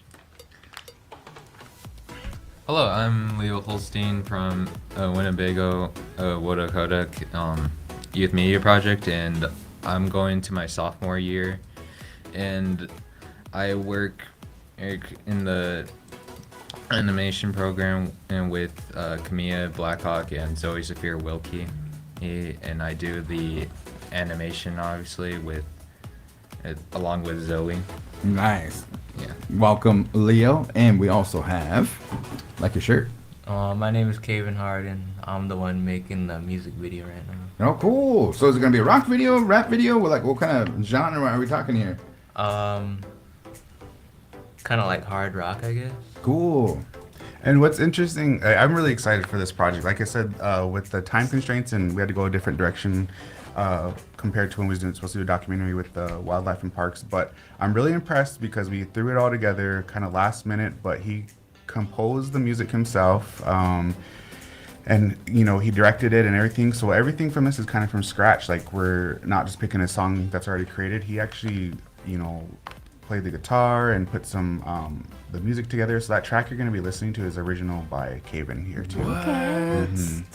Hello, I'm Leo Holstein from Winnebago Wodakodak Youth Media Project, and I'm going to my sophomore year, and I work in the animation program and with Camilla Blackhawk and Zoe Sophia Wilkie, and I do the animation obviously along with Zoe. Nice. Yeah. Welcome, Leo. And we also have, like your shirt. My name is Kaven Harden. I'm the one making the music video right now. Oh, cool. So is it going to be a rock video, rap video? What kind of genre are we talking here? Kind of like hard rock, I guess. Cool. And what's interesting, I'm really excited for this project. Like I said, with the time constraints, and we had to go a different direction compared to when we were supposed to do a documentary with the Wildlife and Parks. But I'm really impressed because we threw it all together kind of last minute, but he composed the music himself. And, he directed it and everything. So everything from this is kind of from scratch. Like, we're not just picking a song that's already created. He actually, played the guitar and put some the music together. So that track you're going to be listening to is original by Kaven here too.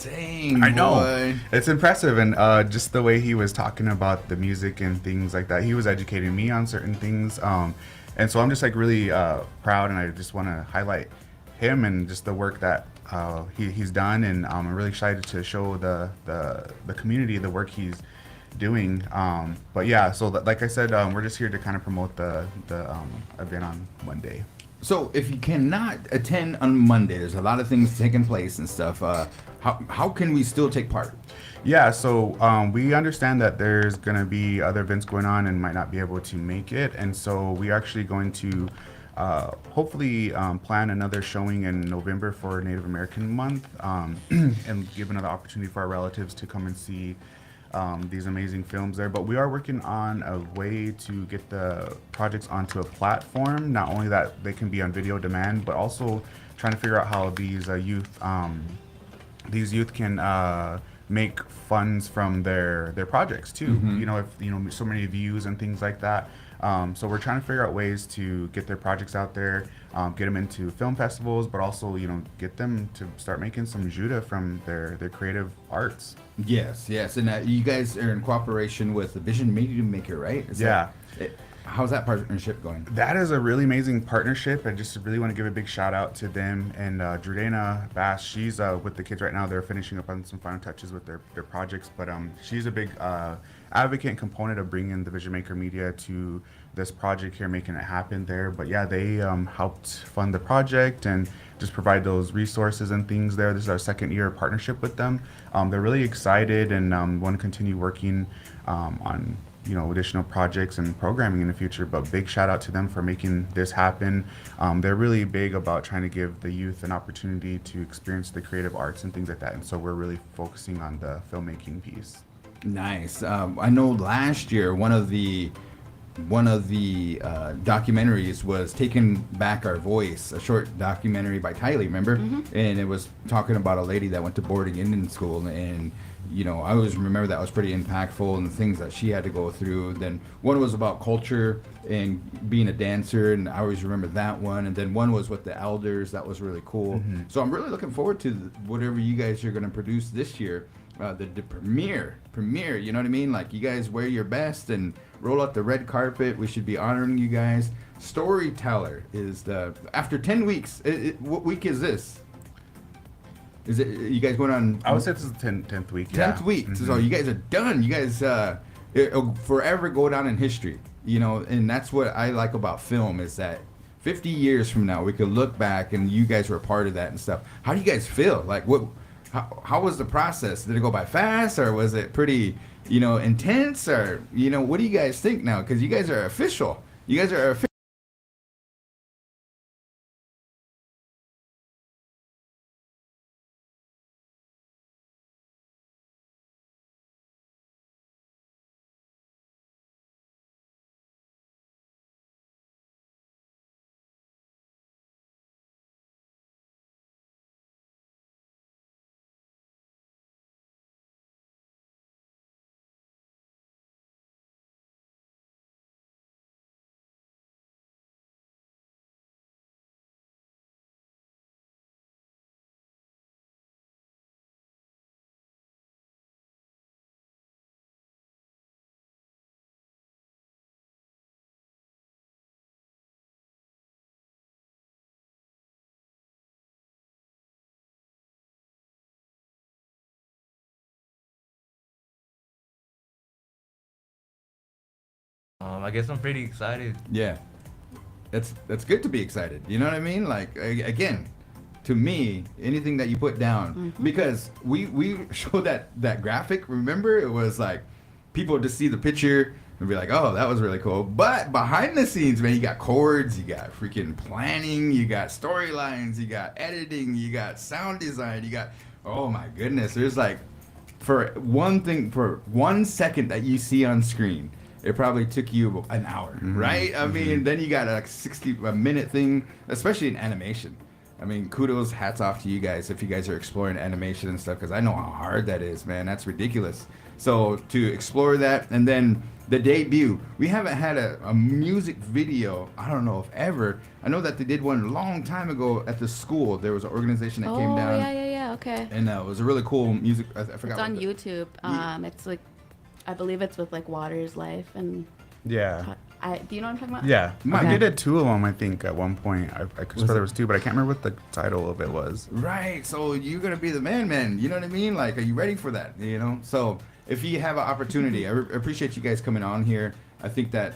Dang, I know. boy. It's impressive, and just the way he was talking about the music and things like that. He was educating me on certain things, and so I'm just like really proud, and I just want to highlight him and just the work that he's done, and I'm really excited to show the community the work he's doing. But yeah, so like I said, we're just here to kind of promote the event on Monday. So if you cannot attend on Monday, there's a lot of things taking place and stuff. How can we still take part? Yeah, so we understand that there's going to be other events going on and might not be able to make it. And so we're actually going to hopefully plan another showing in November for Native American Month, and give another opportunity for our relatives to come and see these amazing films there. But we are working on a way to get the projects onto a platform, not only that they can be on video demand, but also trying to figure out how these youth can make funds from their projects too. You know, if so many views and things like that. So we're trying to figure out ways to get their projects out there, get them into film festivals, but also get them to start making some juta from their creative arts. Yes, and you guys are in cooperation with the Vision Media Maker, right? How's that partnership going? That is a really amazing partnership. I just really want to give a big shout out to them and Jordana Bass. She's with the kids right now. They're finishing up on some final touches with their projects, but she's a big advocate and component of bringing the Vision Maker Media to this project here, making it happen there. But yeah, they helped fund the project and just provide those resources and things there. This is our second year of partnership with them. They're really excited and want to continue working on additional projects and programming in the future. But big shout out to them for making this happen. They're really big about trying to give the youth an opportunity to experience the creative arts and things like that. And so we're really focusing on the filmmaking piece. Nice. I know last year one of the documentaries was Taking Back Our Voice, a short documentary by Tylee, remember? And it was talking about a lady that went to boarding Indian school, and I always remember that was pretty impactful and the things that she had to go through. Then one was about culture and being a dancer, and I always remember that one. And then one was with the elders. That was really cool. So I'm really looking forward to whatever you guys are going to produce this year. The premiere, you know what I mean? Like, you guys wear your best and roll out the red carpet. We should be honoring you guys. Storyteller is after 10 weeks. What week is this? Is it you guys going on? I would say this is the 10th week. 10th week. So you guys are done. You guys it'll forever go down in history. And that's what I like about film, is that 50 years from now we could look back and you guys were a part of that and stuff. How do you guys feel? Like, how was the process? Did it go by fast, or was it pretty, intense, or what do you guys think now? Because you guys are official. You guys are official. I guess I'm pretty excited. Yeah, that's good to be excited. You know what I mean? Like, again, to me, anything that you put down, because we showed that graphic. Remember, it was like people just see the picture and be like, oh, that was really cool. But behind the scenes, man, you got chords, you got freaking planning, you got storylines, you got editing, you got sound design, you got, oh my goodness, there's like, for 1 second that you see on screen, it probably took you an hour, right? I mean, then you got a 60-minute thing, especially in animation. I mean, kudos, hats off to you guys if you guys are exploring animation and stuff, because I know how hard that is, man. That's ridiculous. So to explore that, and then the debut, we haven't had a music video, I don't know if ever. I know that they did one a long time ago at the school. There was an organization that came down. Yeah, okay. And it was a really cool music. I forgot. It's on YouTube. It's like, I believe it's with like Water's Life and. Yeah. Do you know what I'm talking about? Yeah. Okay. I did two of them, I think, at one point. I could swear there was two, but I can't remember what the title of it was. Right. So you're going to be the man. You know what I mean? Like, are you ready for that? So if you have an opportunity, I appreciate you guys coming on here. I think that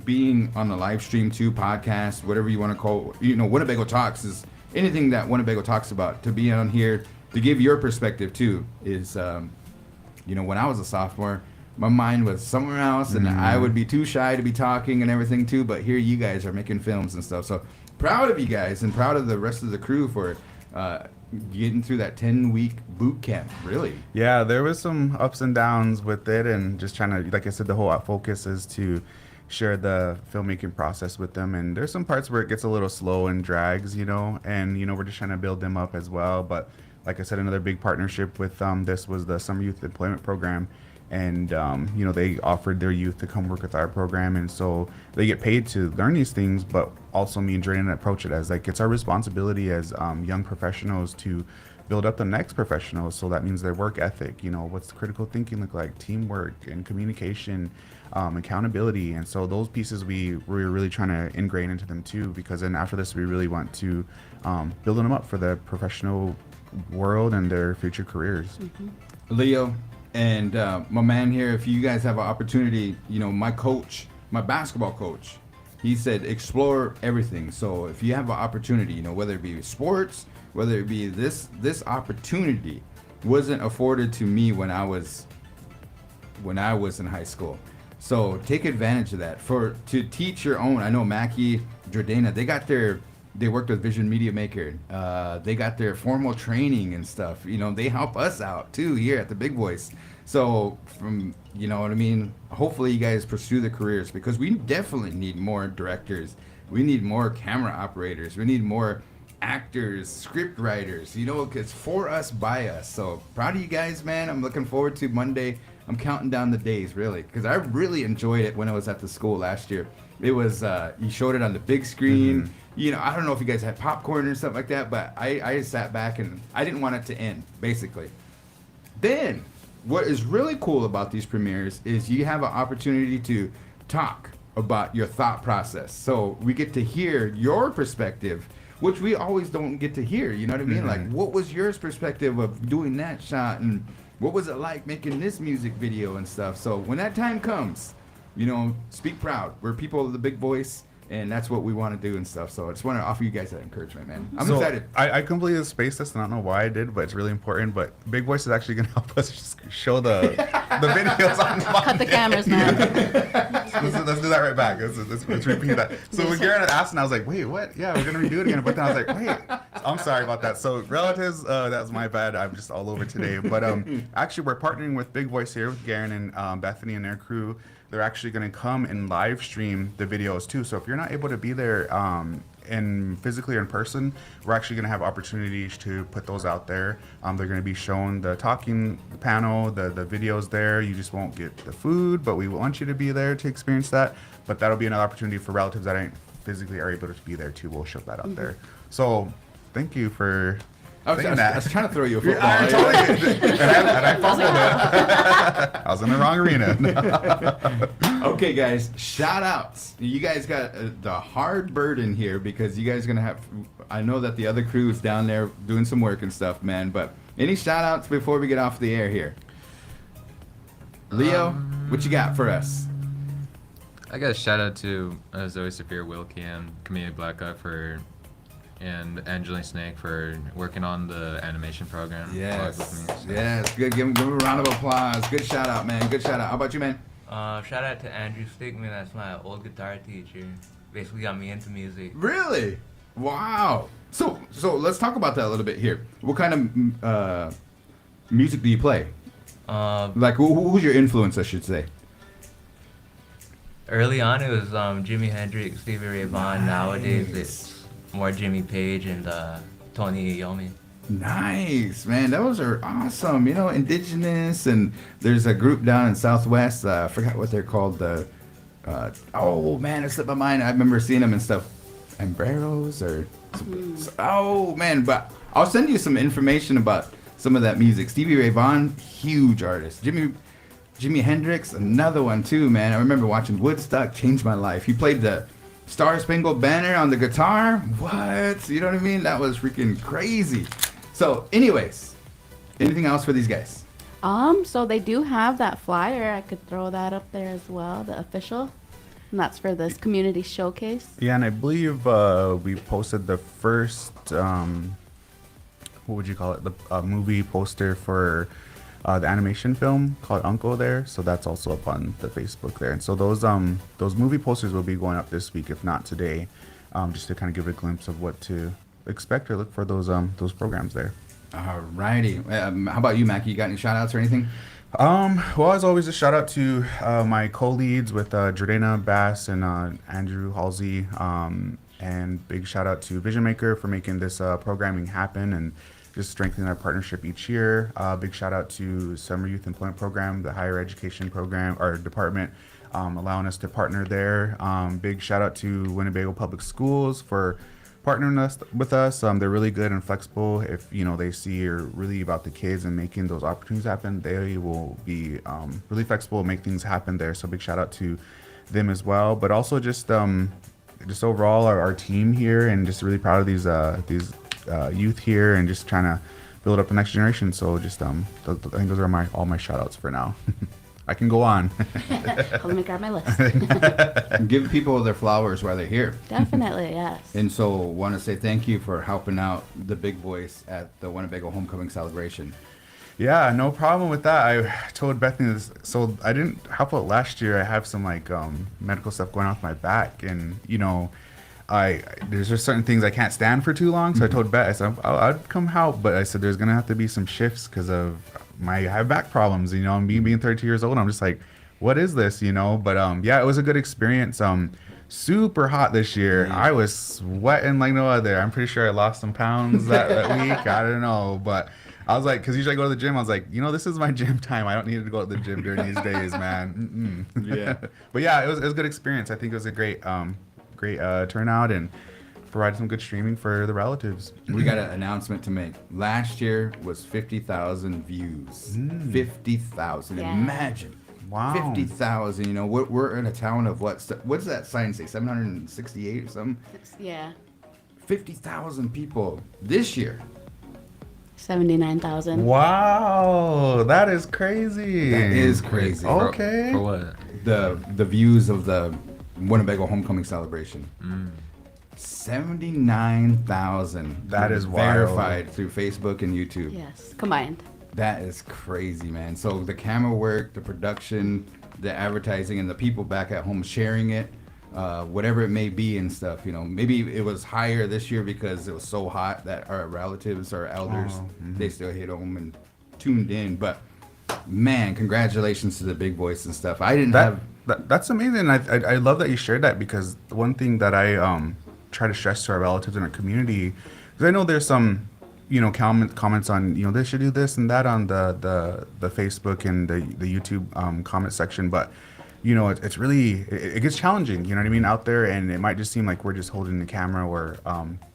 being on the live stream too, podcast, whatever you want to call, Winnebago Talks is anything that Winnebago talks about. To be on here, to give your perspective too, is, when I was a sophomore, my mind was somewhere else, and I would be too shy to be talking and everything too. But here you guys are making films and stuff. So proud of you guys and proud of the rest of the crew for getting through that 10-week boot camp. Really. Yeah, there was some ups and downs with it, and just trying to, like I said, the whole focus is to share the filmmaking process with them. And there's some parts where it gets a little slow and drags, and we're just trying to build them up as well. But like I said, another big partnership with this was the Summer Youth Employment Program. And, they offered their youth to come work with our program. And so they get paid to learn these things, but also me and Jordan approach it as like, it's our responsibility as young professionals to build up the next professionals. So that means their work ethic, what's critical thinking look like, teamwork and communication, accountability. And so those pieces we're really trying to ingrain into them too, because then after this, we really want to build them up for the professional world and their future careers. Leo and my man here, if you guys have an opportunity, my basketball coach, he said explore everything. So if you have an opportunity, whether it be sports, whether it be this opportunity wasn't afforded to me when I was in high school. So take advantage of that to teach your own. I know Mackie, Jordana, they worked with Vision Media Maker. They got their formal training and stuff. They help us out too here at the Big Voice. So you know what I mean? Hopefully you guys pursue the careers, because we definitely need more directors. We need more camera operators. We need more actors, script writers, because for us, by us. So proud of you guys, man. I'm looking forward to Monday. I'm counting down the days, really, because I really enjoyed it when I was at the school last year. It was, you showed it on the big screen. I don't know if you guys had popcorn or something like that, but I sat back and I didn't want it to end, basically. Then, what is really cool about these premieres is you have an opportunity to talk about your thought process. So we get to hear your perspective, which we always don't get to hear, you know what I mean? Like, what was your perspective of doing that shot, and what was it like making this music video and stuff? So when that time comes, speak proud. We're people of the Big Voice, and that's what we want to do and stuff. So I just want to offer you guys that encouragement, man. I'm excited. I completely spaced this, and I don't know why I did, but it's really important. But Big Voice is actually going to help us just show the videos on Monday. Cut the cameras, man. Let's do that right back. Let's repeat that. So when Garan asked, and I was like, wait, what? Yeah, we're going to redo it again. But then I was like, wait, I'm sorry about that. So relatives, that's my bad. I'm just all over today. But actually, we're partnering with Big Voice here with Garan and Bethany and their crew. They're actually going to come and live stream the videos too. So if you're not able to be there in physically or in person, we're actually going to have opportunities to put those out there. They're going to be shown the talking panel, the videos there. You just won't get the food, but we want you to be there to experience that. But that'll be another opportunity for relatives that ain't physically are able to be there too. We'll show that out there. So thank you for I was trying to throw you a football. and I fumbled it. I was in the wrong arena. Okay, guys, shout outs. You guys got the hard burden here, because you guys are going to have, I know that the other crew is down there doing some work and stuff, man, but any shout outs before we get off the air here? Leo, what you got for us? I got a shout out to Zoe Sophia Wilkie and Camille Blacka and Angeline Snake for working on the animation program. Yes, with me, so. yes, good. Give him a round of applause. Good shout out, man. Good shout out. How about you, man? Shout out to Andrew Stickman. That's my old guitar teacher. Basically got me into music. Really? Wow. So let's talk about that a little bit here. What kind of music do you play? Like, who's your influence, I should say? Early on, it was Jimi Hendrix, Stevie Ray Vaughan. Nowadays, it's more Jimmy Page and Tony Iommi. Nice, man. Those are awesome. Indigenous, and there's a group down in Southwest. I forgot what they're called. Oh man, it slipped my mind. I remember seeing them and stuff. Ambreros or oh man, but I'll send you some information about some of that music. Stevie Ray Vaughan, huge artist. Jimi Hendrix, another one too, man. I remember watching Woodstock, changed my life. He played the Star Spangled Banner on the guitar. What? You know what I mean? That was freaking crazy. So, anyways, anything else for these guys? So they do have that flyer. I could throw that up there as well, the official. And that's for this community showcase. Yeah, and I believe we posted the first, what would you call it? The movie poster for the animation film called Uncle there. So that's also up on the Facebook there. And so those movie posters will be going up this week, if not today. just to kind of give a glimpse of what to expect or look for those programs there. All righty. How about you, Mackie? You got any shout outs or anything? Well, as always, a shout out to my co-leads with Jordana Bass and Andrew Halsey, and big shout out to Vision Maker for making this programming happen and just strengthening our partnership each year. Big shout out to Summer Youth Employment Program, the higher education program or department, allowing us to partner there. Big shout out to Winnebago Public Schools for partnering with us. They're really good and flexible. If they see you're really about the kids and making those opportunities happen, they will be really flexible, make things happen there. So big shout out to them as well. But also just overall our team here, and just really proud of these youth here, and just trying to build up the next generation. So just I think those are all my shout outs for now. I can go on. Let me grab my list. Give people their flowers while they're here. Definitely, yes. And so want to say thank you for helping out the big boys at the Winnebago Homecoming Celebration. Yeah, no problem with that. I told Bethany this, so I didn't help out last year. I have some medical stuff going on with my back, and there's just certain things I can't stand for too long. So I told Beth, I said I'd come help, but I said there's gonna have to be some shifts because of I have back problems. And being 32 years old, I'm just like, what is this? But yeah, it was a good experience. Super hot this year. I was sweating like no other. I'm pretty sure I lost some pounds that week. I don't know, but I was like, because usually I go to the gym. I was like, this is my gym time. I don't need to go to the gym during these days, man. Yeah. But yeah, it was a good experience. I think it was a great turnout, and provide some good streaming for the relatives. We got an announcement to make. Last year was 50,000 views. 50,000. Yeah. Imagine. Wow. 50,000. We're in a town of what does that sign say? 768 or something? Yeah. 50,000 people this year. 79,000. Wow, that is crazy. That is crazy. Okay. For what? The views of the Winnebago Homecoming Celebration. 79,000. That is verified through Facebook and YouTube. Yes, combined. That is crazy, man. So the camera work, the production, the advertising, and the people back at home sharing it, whatever it may be and stuff. Maybe it was higher this year because it was so hot that our relatives, our elders, they still hit home and tuned in. But man, congratulations to the big boys and stuff. I didn't have. That's amazing. I love that you shared that, because the one thing that I try to stress to our relatives in our community, because I know there's some comments on they should do this and that on the Facebook and the YouTube comment section, but it's really it gets challenging, you know what I mean, out there, and it might just seem like we're just holding the camera, or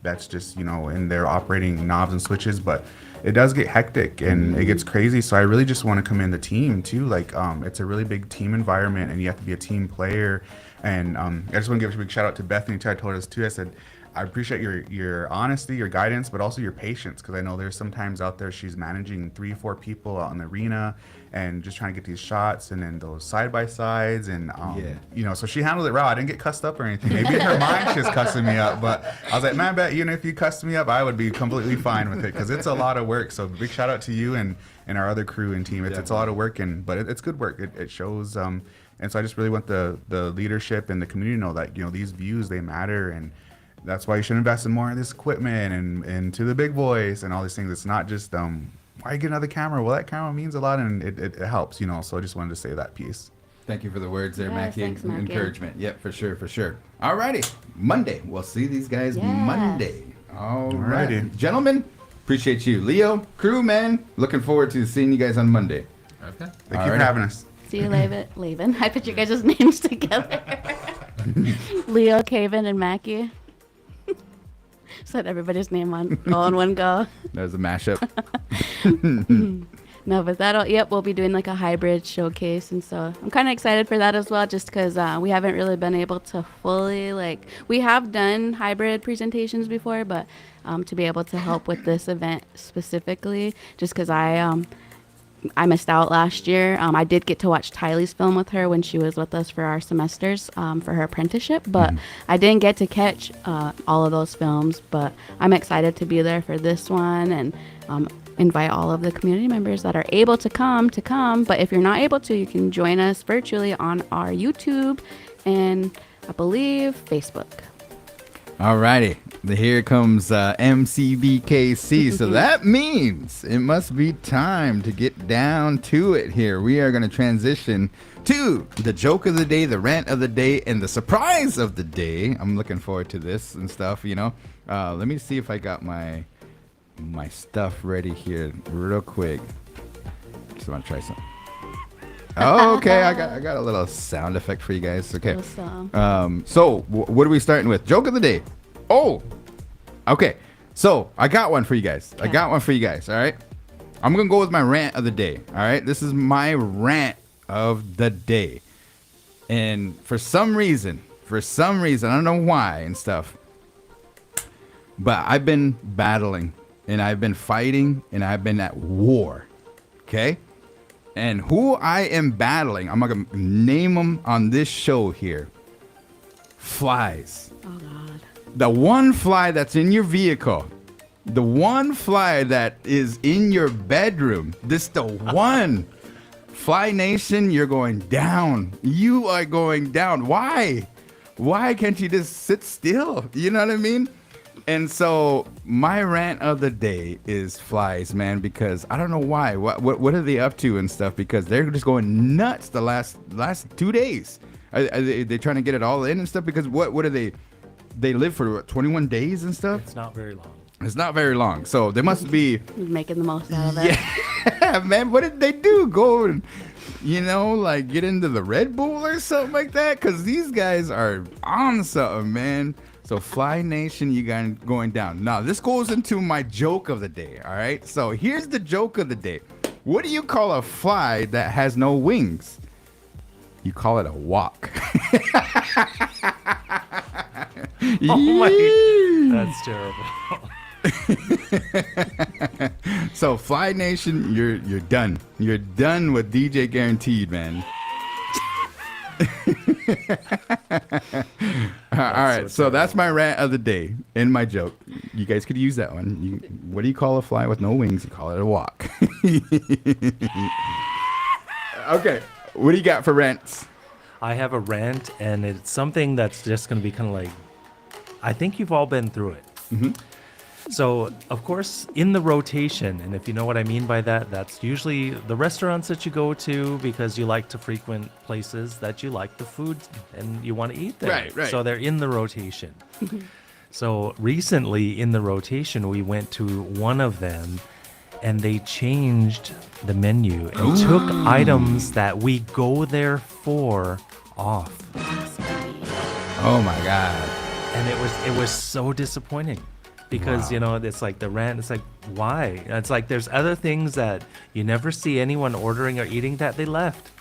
that's just and they're operating knobs and switches, but it does get hectic and it gets crazy. So I really just want to commend the team too. It's a really big team environment, and you have to be a team player. And I just want to give a big shout out to Bethany too. I told us too. I said, I appreciate your honesty, your guidance, but also your patience, because I know there's sometimes out there she's managing 3 or 4 people out in the arena and just trying to get these shots, and then those side by sides, and so she handled it raw. I didn't get cussed up or anything. Maybe in her mind she's cussing me up, but I was like, man, bet if you cussed me up, I would be completely fine with it, because it's a lot of work. So big shout out to you and our other crew and team. It's a lot of work, but it's good work. It shows. And so I just really want the leadership and the community to know that these views, they matter, and that's why you should invest in more of this equipment and to the big boys and all these things. It's not just why you get another camera? Well, that camera means a lot, and it helps, So I just wanted to say that piece. Thank you for the words there, Yes, Mackie. thanks, Mackie. Encouragement. Yep, for sure. All righty. Monday. We'll see these guys Monday. All righty. Gentlemen, appreciate you. Leo, crew, man, looking forward to seeing you guys on Monday. Okay. Thank you for having us. See you later. I put you guys' names together. Leo, Caven, and Mackie. Said everybody's name all in one go. That was a mashup. No, but we'll be doing like a hybrid showcase, and so I'm kind of excited for that as well, just because we haven't really been able to fully, we have done hybrid presentations before, but to be able to help with this event specifically, just because I missed out last year. I did get to watch Tylee's film with her when she was with us for our semesters for her apprenticeship, but I didn't get to catch all of those films, but I'm excited to be there for this one, and invite all of the community members that are able to come, but if you're not able to, you can join us virtually on our YouTube and I believe Facebook. Alrighty, here comes MCBKC. So that means it must be time to get down to it here. We are going to transition to the joke of the day, the rant of the day, and the surprise of the day. I'm looking forward to this and stuff, you know. Let me see if I got my stuff ready here real quick. Just want to try something. Oh, okay. I got a little sound effect for you guys. Okay. Awesome. So what are we starting with? Joke of the day. Oh, okay. So I got one for you guys. All right. I'm gonna go with my rant of the day. All right. This is my rant of the day. And for some reason, I don't know why and stuff, but I've been battling and I've been fighting and I've been at war. Okay. And who I am battling, I'm not going to name them on this show here. Flies. Oh, God. The one fly that's in your vehicle. The one fly that is in your bedroom. This the one. Fly Nation, you're going down. You are going down. Why? Why can't you just sit still? You know what I mean? And so my rant of the day is flies, man, because I don't know why. What are they up to and stuff? Because they're just going nuts the last 2 days. Are they trying to get it all in and stuff? Because what are they? They live for what, 21 days and stuff. It's not very long. It's not very long. So they must be Making the most out of it. Yeah, man. What did they do? Go and like get into the Red Bull or something like that? Because these guys are on something, man. So Fly Nation, you guys going down. Now, this goes into my joke of the day, all right? So here's the joke of the day. What do you call a fly that has no wings? You call it a walk. Oh my, that's terrible. So Fly Nation, you're done. You're done with DJ Guaranteed, man. All right, so that's my rant of the day and my joke. You guys could use that one. What do you call a fly with no wings? You call it a walk. Okay, what do you got for rants? I have a rant, and it's something that's just going to be kind of like, I think you've all been through it. Mm-hmm. So, of course, in the rotation, and if you know what I mean by that, that's usually the restaurants that you go to because you like to frequent places that you like the food and you want to eat there. Right. So they're in the rotation. So recently in the rotation, we went to one of them and they changed the menu and took items that we go there for off. Oh my God. And it was so disappointing. Because, it's like the rant, it's like, why? It's like there's other things that you never see anyone ordering or eating that they left.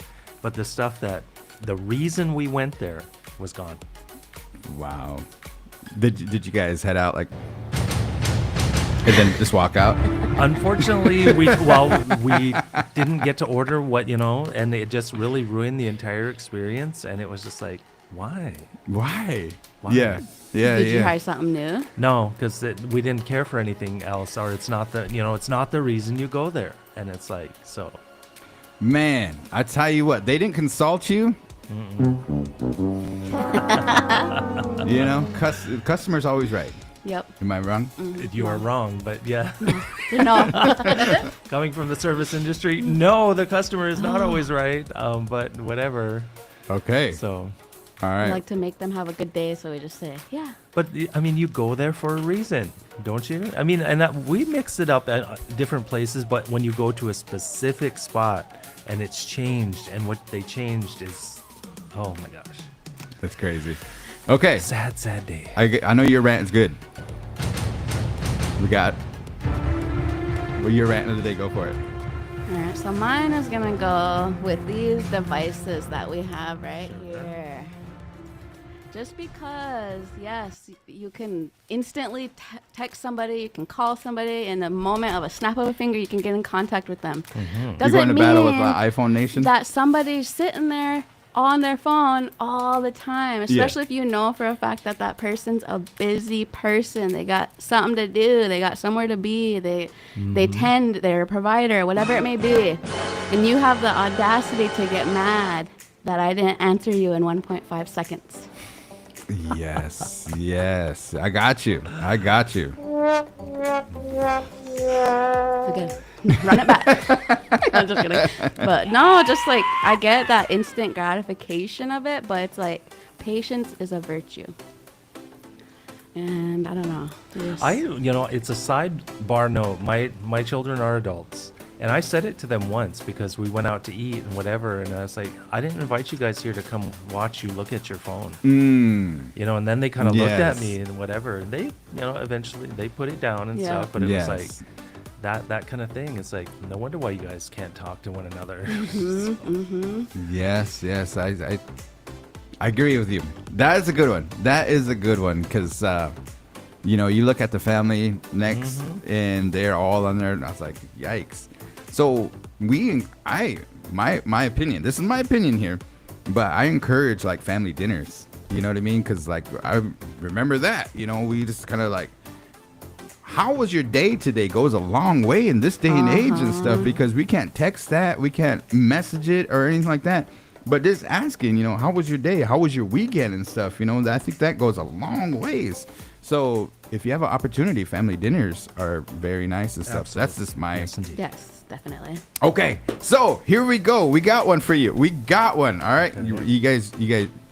But the stuff that, the reason we went there was gone. Wow. Did you guys head out like, and then just walk out? Unfortunately, we didn't get to order what, and it just really ruined the entire experience. And it was just like, why? Yeah. Did you try something new? No, because we didn't care for anything else, or it's not the reason you go there, and it's like so. Man, I tell you what, they didn't consult you. Customer's always right. Yep. Am I wrong? You are wrong, but yeah. No. Coming from the service industry, no, the customer is not always right. But whatever. Okay. So. All right. I like to make them have a good day, so we just say, yeah. But I mean, you go there for a reason, don't you? I mean, and we mix it up at different places, but when you go to a specific spot and it's changed, and what they changed is, oh my gosh, that's crazy. Okay. Sad day. I know your rant is good. We got. Well, your rant of the day. Go for it. All right, so mine is gonna go with these devices that we have right here. Just because, yes, you can instantly text somebody, you can call somebody in the moment of a snap of a finger, you can get in contact with them. Mm-hmm. You're going to battle with iPhone Nation? That somebody's sitting there on their phone all the time, especially if you know for a fact that that person's a busy person. They got something to do, they got somewhere to be, they tend, they're a provider, whatever it may be. And you have the audacity to get mad that I didn't answer you in 1.5 seconds. Yes, yes. I got you. I got you. Again, run it back. I'm just kidding. But no, just like I get that instant gratification of it, but it's like patience is a virtue. And I don't know. It's a sidebar note. My children are adults. And I said it to them once because we went out to eat and whatever, and I was like, I didn't invite you guys here to come watch you look at your phone. And then they kind of looked at me and whatever, and they, eventually they put it down and stuff, but it was like that kind of thing. It's like, no wonder why you guys can't talk to one another. Yes, I agree with you. That is a good one. That is a good one because, you look at the family next and they're all on there, and I was like, yikes. So my opinion, this is my opinion here, but I encourage like family dinners, you know what I mean? Because like, I remember that, we just kind of like, how was your day today goes a long way in this day and age and stuff, because we can't text that, we can't message it or anything like that. But just asking, how was your day? How was your weekend and stuff? I think that goes a long ways. So if you have an opportunity, family dinners are very nice and stuff. Absolutely. So that's just my... Yes, definitely. Okay, so here we go. We got one for you. We got one. All right, you guys.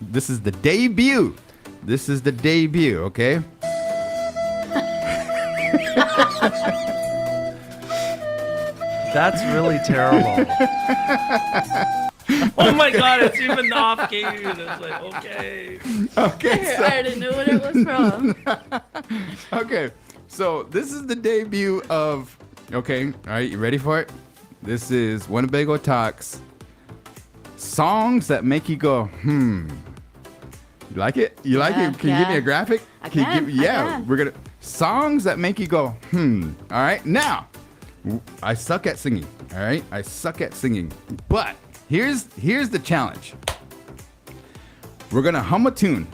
This is the debut. This is the debut. Okay. That's really terrible. Oh my God, it's even off key. It's like, okay. Okay. I already knew what it was from. Okay, so this is the debut of, okay, all right, you ready for it? This is Winnebago Talks Songs that make you go, You like it? You like it? Can you give me a graphic? I can. We're going to, songs that make you go, All right, now, I suck at singing, all right? I suck at singing, but here's the challenge. We're gonna hum a tune.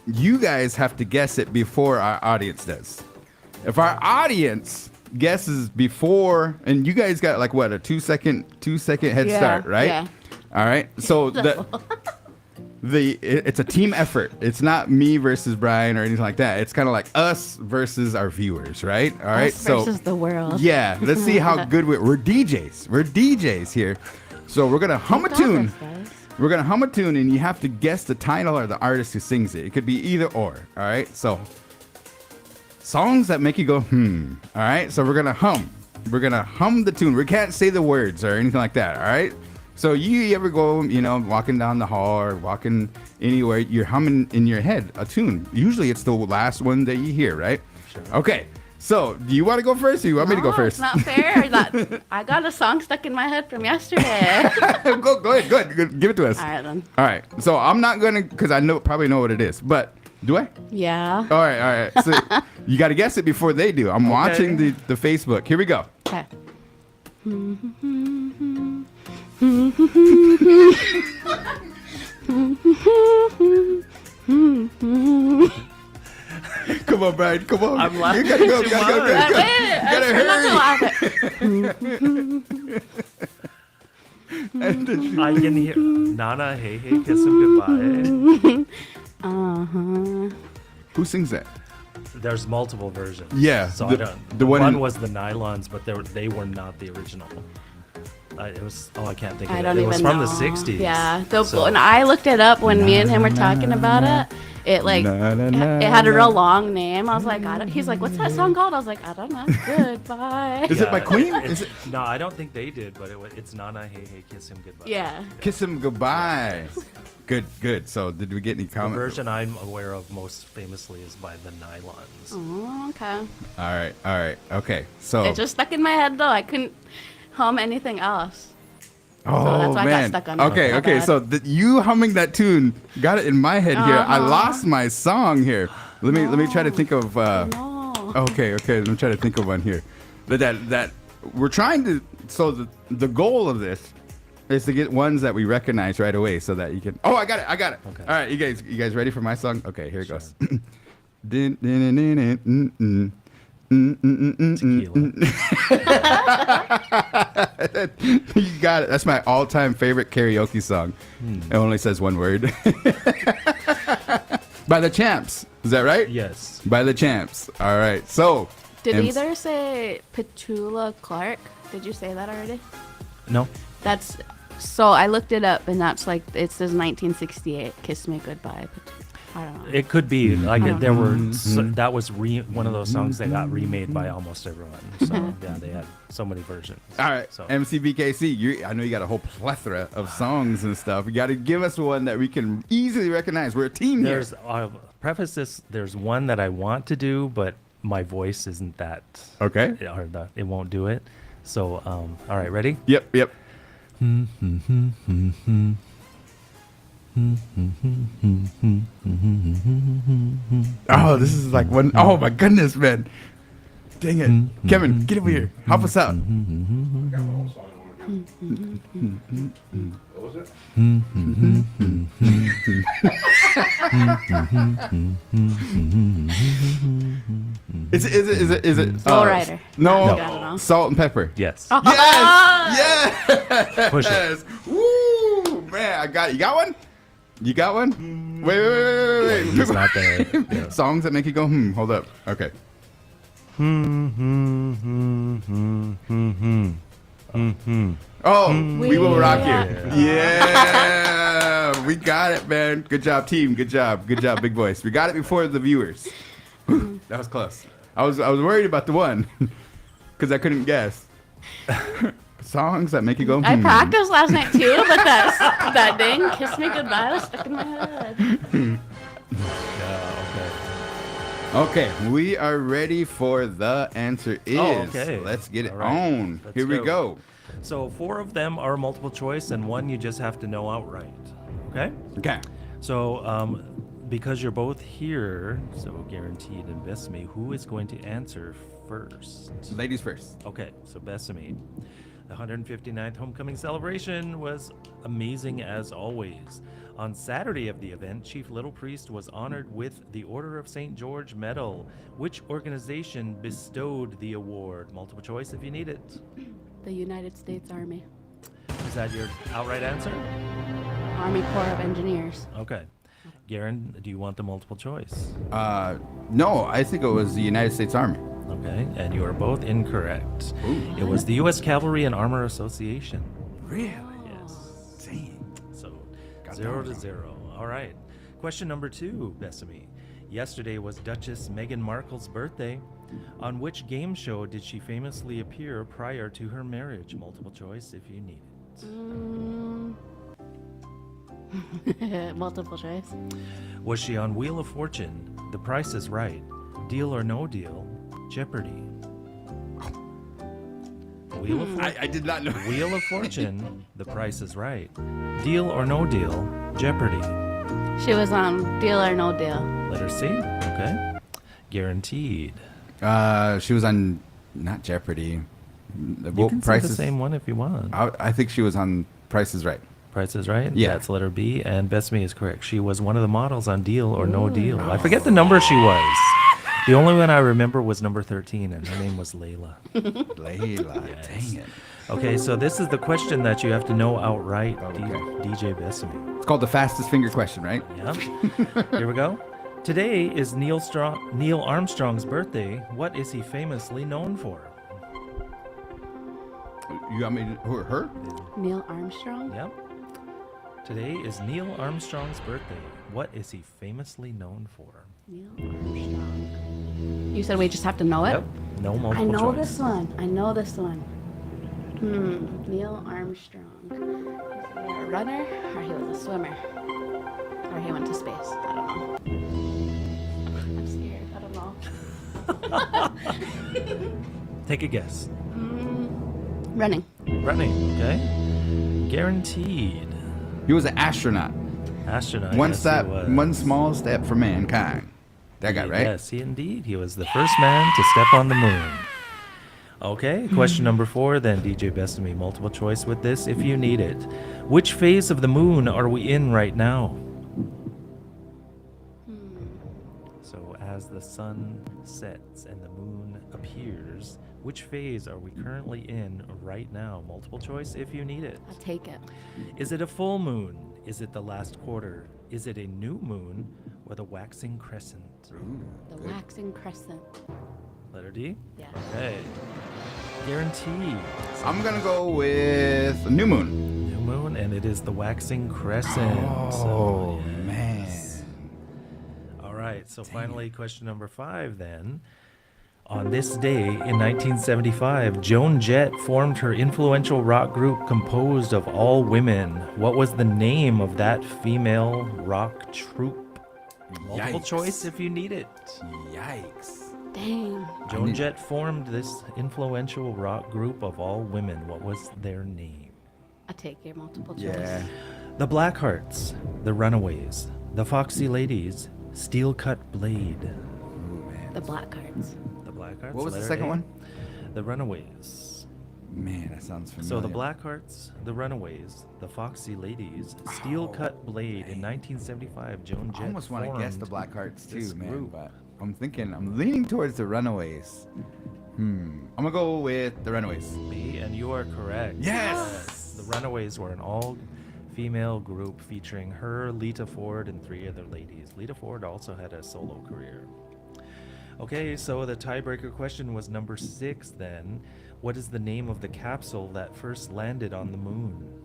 You guys have to guess it before our audience does. If our audience guesses before, and you guys got like what, a 2 second head start, right? Yeah. All right. So it's a team effort. It's not me versus Brian or anything like that. It's kind of like us versus our viewers, right? All right. Us versus the world. Yeah. Let's see how good we're DJs. We're DJs here. So we're gonna hum a tune. We're gonna hum a tune, and you have to guess the title or the artist who sings it. It could be either or. All right. So songs that make you go All right. So we're gonna hum. We're gonna hum the tune. We can't say the words or anything like that. All right. So you ever go, walking down the hall or walking anywhere, you're humming in your head a tune. Usually it's the last one that you hear, right? Sure. Okay. So, do you want to go first or you want me to go first? It's not fair. I got a song stuck in my head from yesterday. Go ahead. Give it to us. All right, then. All right. So, I'm not going to, because I probably know what it is. But, do I? Yeah. All right. So, you got to guess it before they do. I'm watching the Facebook. Here we go. Okay. Come on, Brian. Come on. I'm laughing. You gotta go. too Gotta hurry. I can hear Nana, hey, kiss him goodbye. Who sings that? There's multiple versions. Yeah, So the- I don't. the One one- was the nylons, but they were not the original. It was. Oh, I can't think of I it. don't It even was from know. the 60s. Yeah. So- When I looked it up, when me and him were talking about it, it had a real long name. I was like, he's like, what's that song called? I was like, I don't know. Goodbye. Is it by Queen? Is it? No, I don't think they did, but it's Nana, hey, kiss him goodbye. Yeah. Kiss him goodbye. Good. So, did we get any The comments? version I'm aware of most famously is by the Nylons. Oh, okay. All right. Okay. So, It just stuck in my head though. I couldn't hum anything else. oh that's why I got man. stuck on it. Okay. My bad. So, you humming that tune got it in my head here. I Uh-huh. lost my song here. Let me try to think of. No. Okay. Let me try to think of one here. But that we're trying to. So the goal of this is to get ones that we recognize right away, so that you can. Oh, I got it. Okay. All right, you guys ready for my song? Okay, here it goes. You got it. That's my all-time favorite karaoke song. It only says one word. By the Champs. Is that right? Yes. By the Champs. All right. So. Did MC either say Petula Clark? Did you say that already? No. That's so I looked it up, and that's like it says 1968. Kiss Me Goodbye. I don't know. It could be like don't there were Mm-hmm. that was one of those songs that got remade by almost everyone. So yeah, they had so many versions. All right, So MCBKC, I know you got a whole plethora of songs and stuff. You got to give us one that we can easily recognize. We're a team here. there's preface this. There's one that I want to do, but my voice isn't that. Okay. It won't do it. So all right, ready? Yep. Oh, this is like one. Oh my goodness, man! Dang it, Kevin, get over here. Help us out. Is it? Lowrider. No, I don't know. Salt and Pepper. Yes. Yes, yes. Push it. Woo, man! I got it. You got one? You got one? Wait. He's not there. Yeah. Songs that make you go, Hold up. Okay. Oh, we will rock you. Yeah. We got it, man. Good job, team. Good job, big voice. We got it before the viewers. That was close. I was worried about the one because I couldn't guess. Songs that make you go. I practiced last night too, but that dang "Kiss Me Goodbye" was stuck in my head. Okay, we are ready for the answer is. Oh, okay. Let's get it All right. on. Let's Here we go. So 4 of them are multiple choice, and 1 you just have to know outright. Okay. Okay. So because you're both here, so guaranteed and Bethany, who is going to answer first? Ladies first. Okay, so Bethany. The 159th homecoming celebration was amazing as always. On Saturday of the event, Chief Little Priest was honored with the Order of St. George Medal. Which organization bestowed the award? Multiple choice if you need it. The United States Army. Is that your outright answer? Army Corps of Engineers. Okay. Garan, do you want the multiple choice? No, I think it was the United States Army. Okay, and you are both incorrect. Ooh. It was the U.S. Cavalry and Armor Association. Really? Yes. Dang. So Got 0 that to 0. All right. Question number 2, Bethany. Yesterday was Duchess Meghan Markle's birthday. On which game show did she famously appear prior to her marriage? Multiple choice if you need Mm. Multiple choice. it. Was she on Wheel of Fortune, The Price is Right, Deal or No Deal, Jeopardy? Wheel of Fortune. I did not know. Wheel of Fortune, The Price is Right, Deal or No Deal, Jeopardy. She was on Deal or No Deal. Letter C. Okay. Guaranteed. She was on not Jeopardy. You can say the same one if you want. I think she was on Price is Right. Price is Right? Yeah. That's letter B, and Bethany is correct. She was one of the models on Deal or No Deal. I forget the number she was. The only one I remember was number 13, and her name was Layla. Layla. Yes. Dang it. Okay, so this is the question that you have to know outright, Okay. DJ Bethany. It's called the fastest finger question, right? Yeah. Here we go. Today is Neil Armstrong's birthday. What is he famously known for? You got me her? Neil Armstrong. Yep. Today is Neil Armstrong's birthday. What is he famously known for? Neil Armstrong. You said we just have to know it? Yep. No I multiple know choice. this one. Neil Armstrong. Is he a runner or he was a swimmer? Or he went to space? I don't know. I'm scared. I don't know. Take a guess. Running. Running, okay? Guaranteed. He was an astronaut. Astronaut. One yes, step, he was. one small step for mankind. That guy, right? Yes, he indeed. He was the first man to step on the moon. Okay, question number 4 then, DJ Bethany. Multiple choice with this if you need it. Which phase of the moon are we in right now? So as the sun sets and the moon appears, which phase are we currently in right now? Multiple choice if you need it. I'll take it. Is it a full moon? Is it the last quarter? Is it a new moon or the waxing crescent? The waxing crescent. Letter D? Yes. Okay. Guarantee. I'm gonna go with new moon. New moon, and it is the waxing crescent. Oh, yes. All right, so finally, question number 5 then. On this day in 1975, Joan Jett formed her influential rock group composed of all women. What was the name of that female rock troupe? Multiple Yikes. choice if you need it. Yikes. Dang. Joan Jett formed this influential rock group of all women. What was their name? I take your multiple choice. Yeah. The Blackhearts, the Runaways, the Foxy Ladies, Steel Cut Blade. The black cards. The Blackhearts. What was the letter second A. one? The Runaways. Man, that sounds familiar. So the Blackhearts, the Runaways, the Foxy Ladies, Steel Cut Blade in 1975. Joan Jett I almost want to guess the formed Blackhearts this too, man. group. But I'm leaning towards the Runaways. I'm gonna go with the Runaways. B, and you are correct. Yes! The Runaways were an all-female group featuring her, Lita Ford, and 3 other ladies. Lita Ford also had a solo career. Okay, so the tiebreaker question was number 6 then. What is the name of the capsule that first landed on the moon?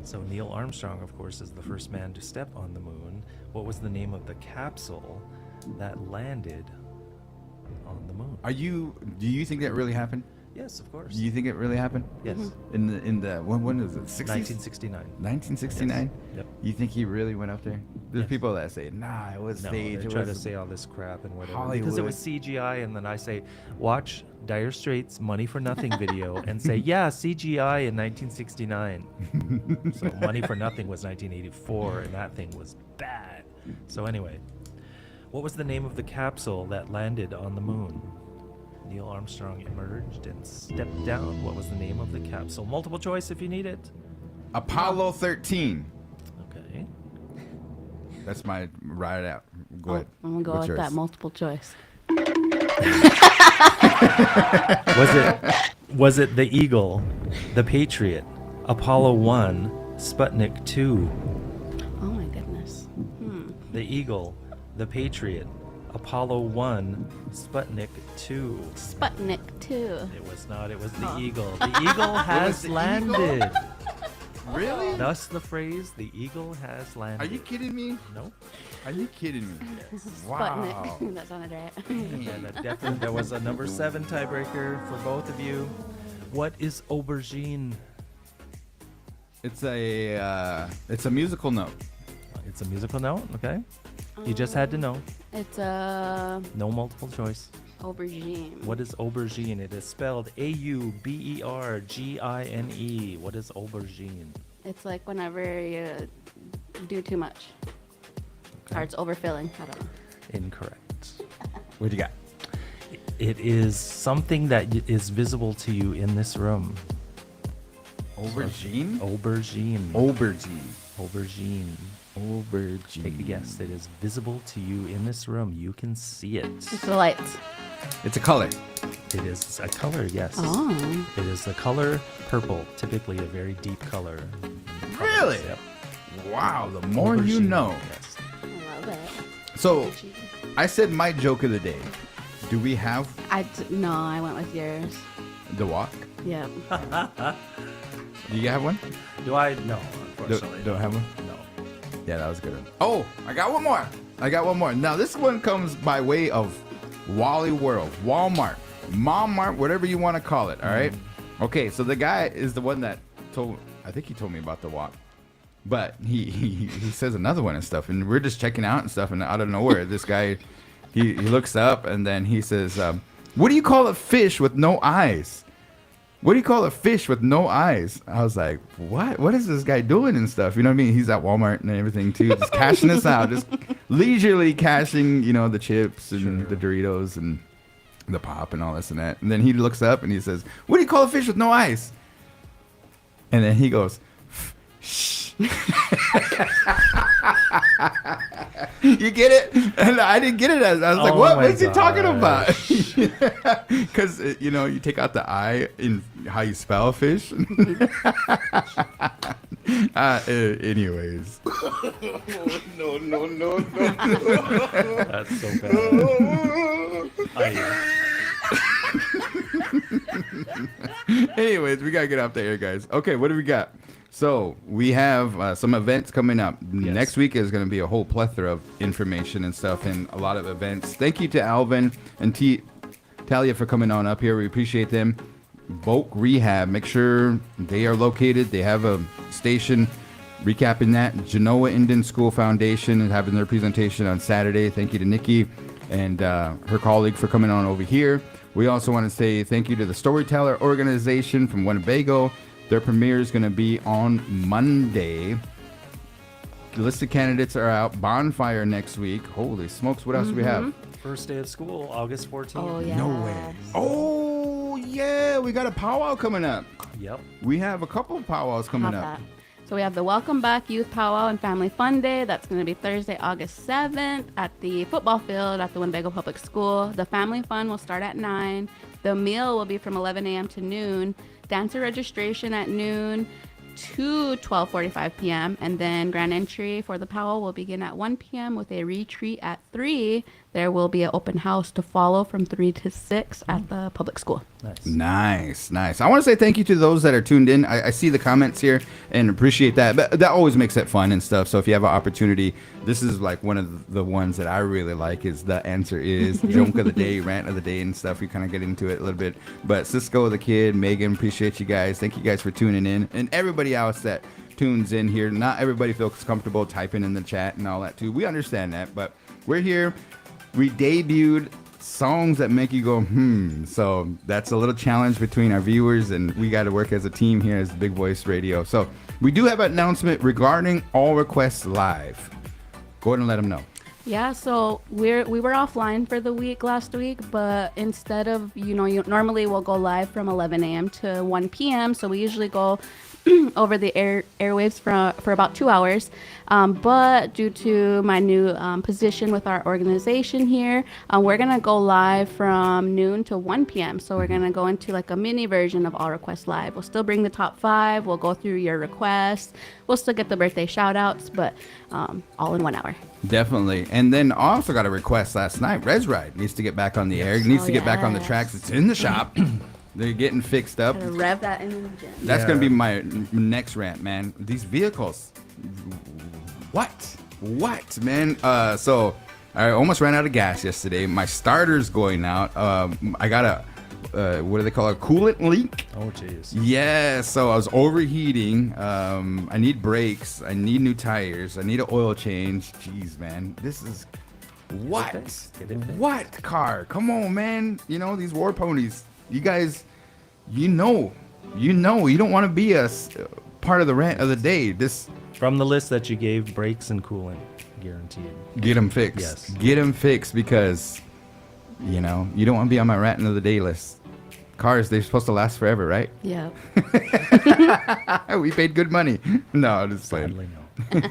So Neil Armstrong, of course, is the first man to step on the moon. What was the name of the capsule that landed on the moon? Do you think that really happened? Yes, of course. Do you think it really happened? Yes. In the when is it? 60s? 1969. 1969? Yep. You think he really went up there? There's Yes. people that say, nah, it was No, stage. they It try was to say all this crap and whatever. Hollywood. Because it was CGI, and then I say, watch Dire Straits' Money for Nothing video and say, yeah, CGI in 1969. So Money for Nothing was 1984, and that thing was bad. So anyway, what was the name of the capsule that landed on the moon? Neil Armstrong emerged and stepped down. What was the name of the capsule? Multiple choice if you need it. Apollo 13. Okay. That's my ride out. Go ahead. I'm gonna go What's with yours? that multiple choice. Was it the Eagle, the Patriot, Apollo 1, Sputnik 2? Oh my goodness. The Eagle, the Patriot, Apollo 1, Sputnik 2. Sputnik 2. It was not, it was the Eagle. The Eagle has the landed. Eagle? Really? Thus the phrase, the Eagle has Are landed. you kidding me? Nope. Are you kidding me? Wow. Sputnik. That sounded right. And that definitely, there was a number 7 tiebreaker for both of you. What is aubergine? It's a musical note. It's a musical note, okay? You just had to know. It's a No multiple choice. aubergine. What is aubergine? It is spelled A-U-B-E-R-G-I-N-E. What is aubergine? It's like whenever you do too much. Or it's overfilling. I don't know. Incorrect. What do you got? It is something that is visible to you in this room. Aubergine? Aubergine. Aubergine. Aubergine. Aubergine. Take a guess. It is visible to you in this room. You can see it. It's the lights. It's a color. It is a color, yes. Oh. It is the color purple, typically a very deep color. Really? Yep. Wow, the more you Aubergine, know. yes. I love it. So, I said my joke of the day. Do we have No, I went with yours. the walk? Yep. Do you have one? Do I? No, unfortunately. Don't have one? No. Yeah, that was a good one. Oh, I got one more. Now, this one comes by way of Wally World, Walmart, Mommart, whatever you want to call it, all right? Okay, so the guy is the one that I think he told me about the walk. But he says another one and stuff, and we're just checking out and stuff, and out of nowhere, this guy, he looks up, and then he says, what do you call a fish with no eyes? What do you call a fish with no eyes? I was like, what? What is this guy doing and stuff? You know what I mean? He's at Walmart and everything too, just cashing this out, just leisurely cashing, the chips and the Doritos and the pop and all this and that. And then he looks up and he says, what do you call a fish with no eyes? And then he goes, shh. You get it? And I didn't get it. I was like, what is he talking about? Because, you take out the I in how you spell fish. I Anyways. No. That's so bad. Anyways, we gotta get off the air, guys. Okay, what do we got? So we have some events coming up. Next week is going to be a whole plethora of information and stuff, and a lot of events. Thank you to Alvin and Talia for coming on up here. We appreciate them. Boat Rehab. Make sure they are located. They have a station. Recapping that, Genoa Indian School Foundation is having their presentation on Saturday. Thank you to Nikki and her colleague for coming on over here. We also want to say thank you to the Storyteller Organization from Winnebago. Their premiere is going to be on Monday. The list of candidates are out. Bonfire next week. Holy smokes, what else do we have? First day of school, August 14th. Oh, yeah. No way. Oh, yeah, we got a powwow coming up. Yep. We have a couple of powwows coming Have up. that. So we have the Welcome Back Youth Powwow and Family Fun Day. That's going to be Thursday, August 7th at the football field at the Winnebago Public School. The Family Fun will start at 9. The meal will be from 11 a.m. to noon. Dancer registration at noon to 12:45 p.m. And then grand entry for the powwow will begin at 1 p.m. with a retreat at 3. There will be an open house to follow from 3 to 6 at the public school. Nice. I want to say thank you to those that are tuned in. I see the comments here and appreciate that. But that always makes it fun and stuff. So if you have an opportunity, this is like one of the ones that I really like is the answer is joke of the day, rant of the day and stuff. We kind of get into it a little bit. But Cisco, the kid, Megan, appreciate you guys. Thank you guys for tuning in. And everybody else that tunes in here. Not everybody feels comfortable typing in the chat and all that too. We understand that. But we're here. We debuted songs that make you go, So that's a little challenge between our viewers, and we got to work as a team here as Big Voice Radio. So we do have an announcement regarding All Requests Live. Go ahead and let them know. Yeah, so we were offline for the week last week, but instead of, normally we'll go live from 11 a.m. to 1 p.m. So we usually go over the airwaves for about 2 hours. But due to my new position with our organization here, we're going to go live from noon to 1 p.m. So we're going to go into like a mini version of All Requests Live. We'll still bring the top 5. We'll go through your requests. We'll still get the birthday shout outs, but all in 1 hour. Definitely. And then I also got a request last night. Res Ride needs to get back on the air. It needs to get back on the tracks. It's in the shop. They're getting fixed up. Gotta rev that in the gym. That's going to be my next rant, man. These vehicles. What, man? So I almost ran out of gas yesterday. My starter's going out. I got a, what do they call it? A coolant leak. Oh, jeez. Yeah, so I was overheating. I need brakes. I need new tires. I need an oil change. Jeez, man. This is... What? Get it fixed. What car? Come on, man. These war ponies. You guys, you don't want to be a part of the rant of the day. This From the list that you gave, brakes and coolant, guaranteed. Get them fixed. Yes. Get them fixed because, you don't want to be on my rant of the day list. Cars, they're supposed to last forever, right? Yeah. We paid good money. No, I'm just playing. Sadly, no.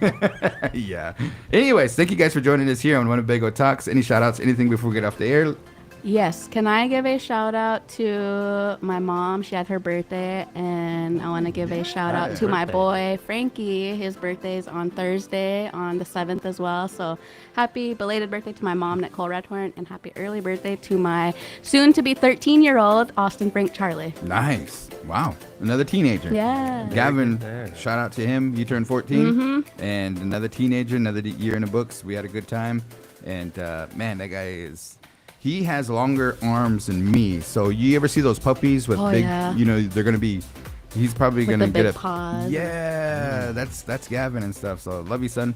Yeah. Anyways, thank you guys for joining us here on Winnebago Talks. Any shout outs, anything before we get off the air? Yes. Can I give a shout out to my mom? She had her birthday, and I want to give a shout out to my boy Frankie. His birthday is on Thursday, on the 7th as well. So happy belated birthday to my mom, Nicole Redhorn, and happy early birthday to my soon-to-be 13-year-old Austin Frank Charlie. Nice. Wow. Another teenager. Yeah. Gavin, shout out to him. You turned 14. And another teenager, another year in the books. We had a good time. And, man, that guy he has longer arms than me. So you ever see those puppies with big, they're going to be, he's probably going to get a paws. Yeah, that's Gavin and stuff. So love you, son.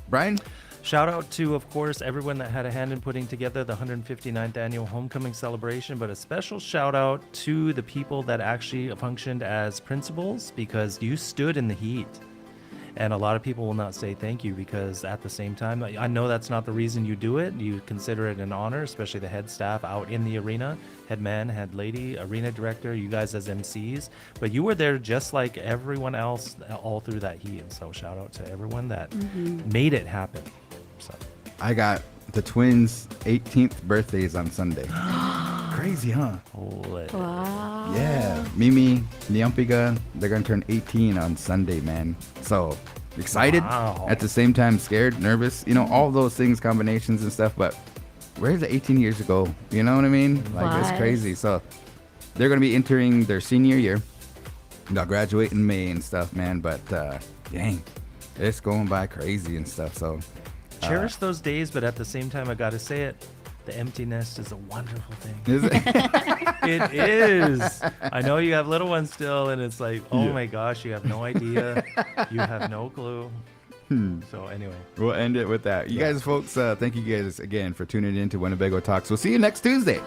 Brian? Shout out to, of course, everyone that had a hand in putting together the 159th annual homecoming celebration, but a special shout out to the people that actually functioned as principals because you stood in the heat. And a lot of people will not say thank you because at the same time, I know that's not the reason you do it. You consider it an honor, especially the head staff out in the arena, head man, head lady, arena director, you guys as MCs. But you were there just like everyone else all through that heat. And so shout out to everyone that made it happen. So I got the twins' 18th birthdays on Sunday. Crazy, huh? Holy. Wow. Yeah. Mimi, Nyampiga, they're gonna turn 18 on Sunday, man. So excited, Wow. at the same time scared, nervous. You know, all those things, combinations and stuff. But where's the 18 years ago? You know what I mean? Like it's What? crazy. So they're gonna be entering their senior year. They'll graduate in May and stuff, man. But dang, it's going by crazy and stuff. So Cherish those days, but at the same time, I gotta say it. The empty nest is a wonderful thing. is it? It is. I know you have little ones still, and it's like, oh Yeah. my gosh, you have no idea. You have no clue. So anyway, We'll end it with that. You guys, folks, thank you guys again for tuning in to Winnebago Talks. We'll see you next Tuesday.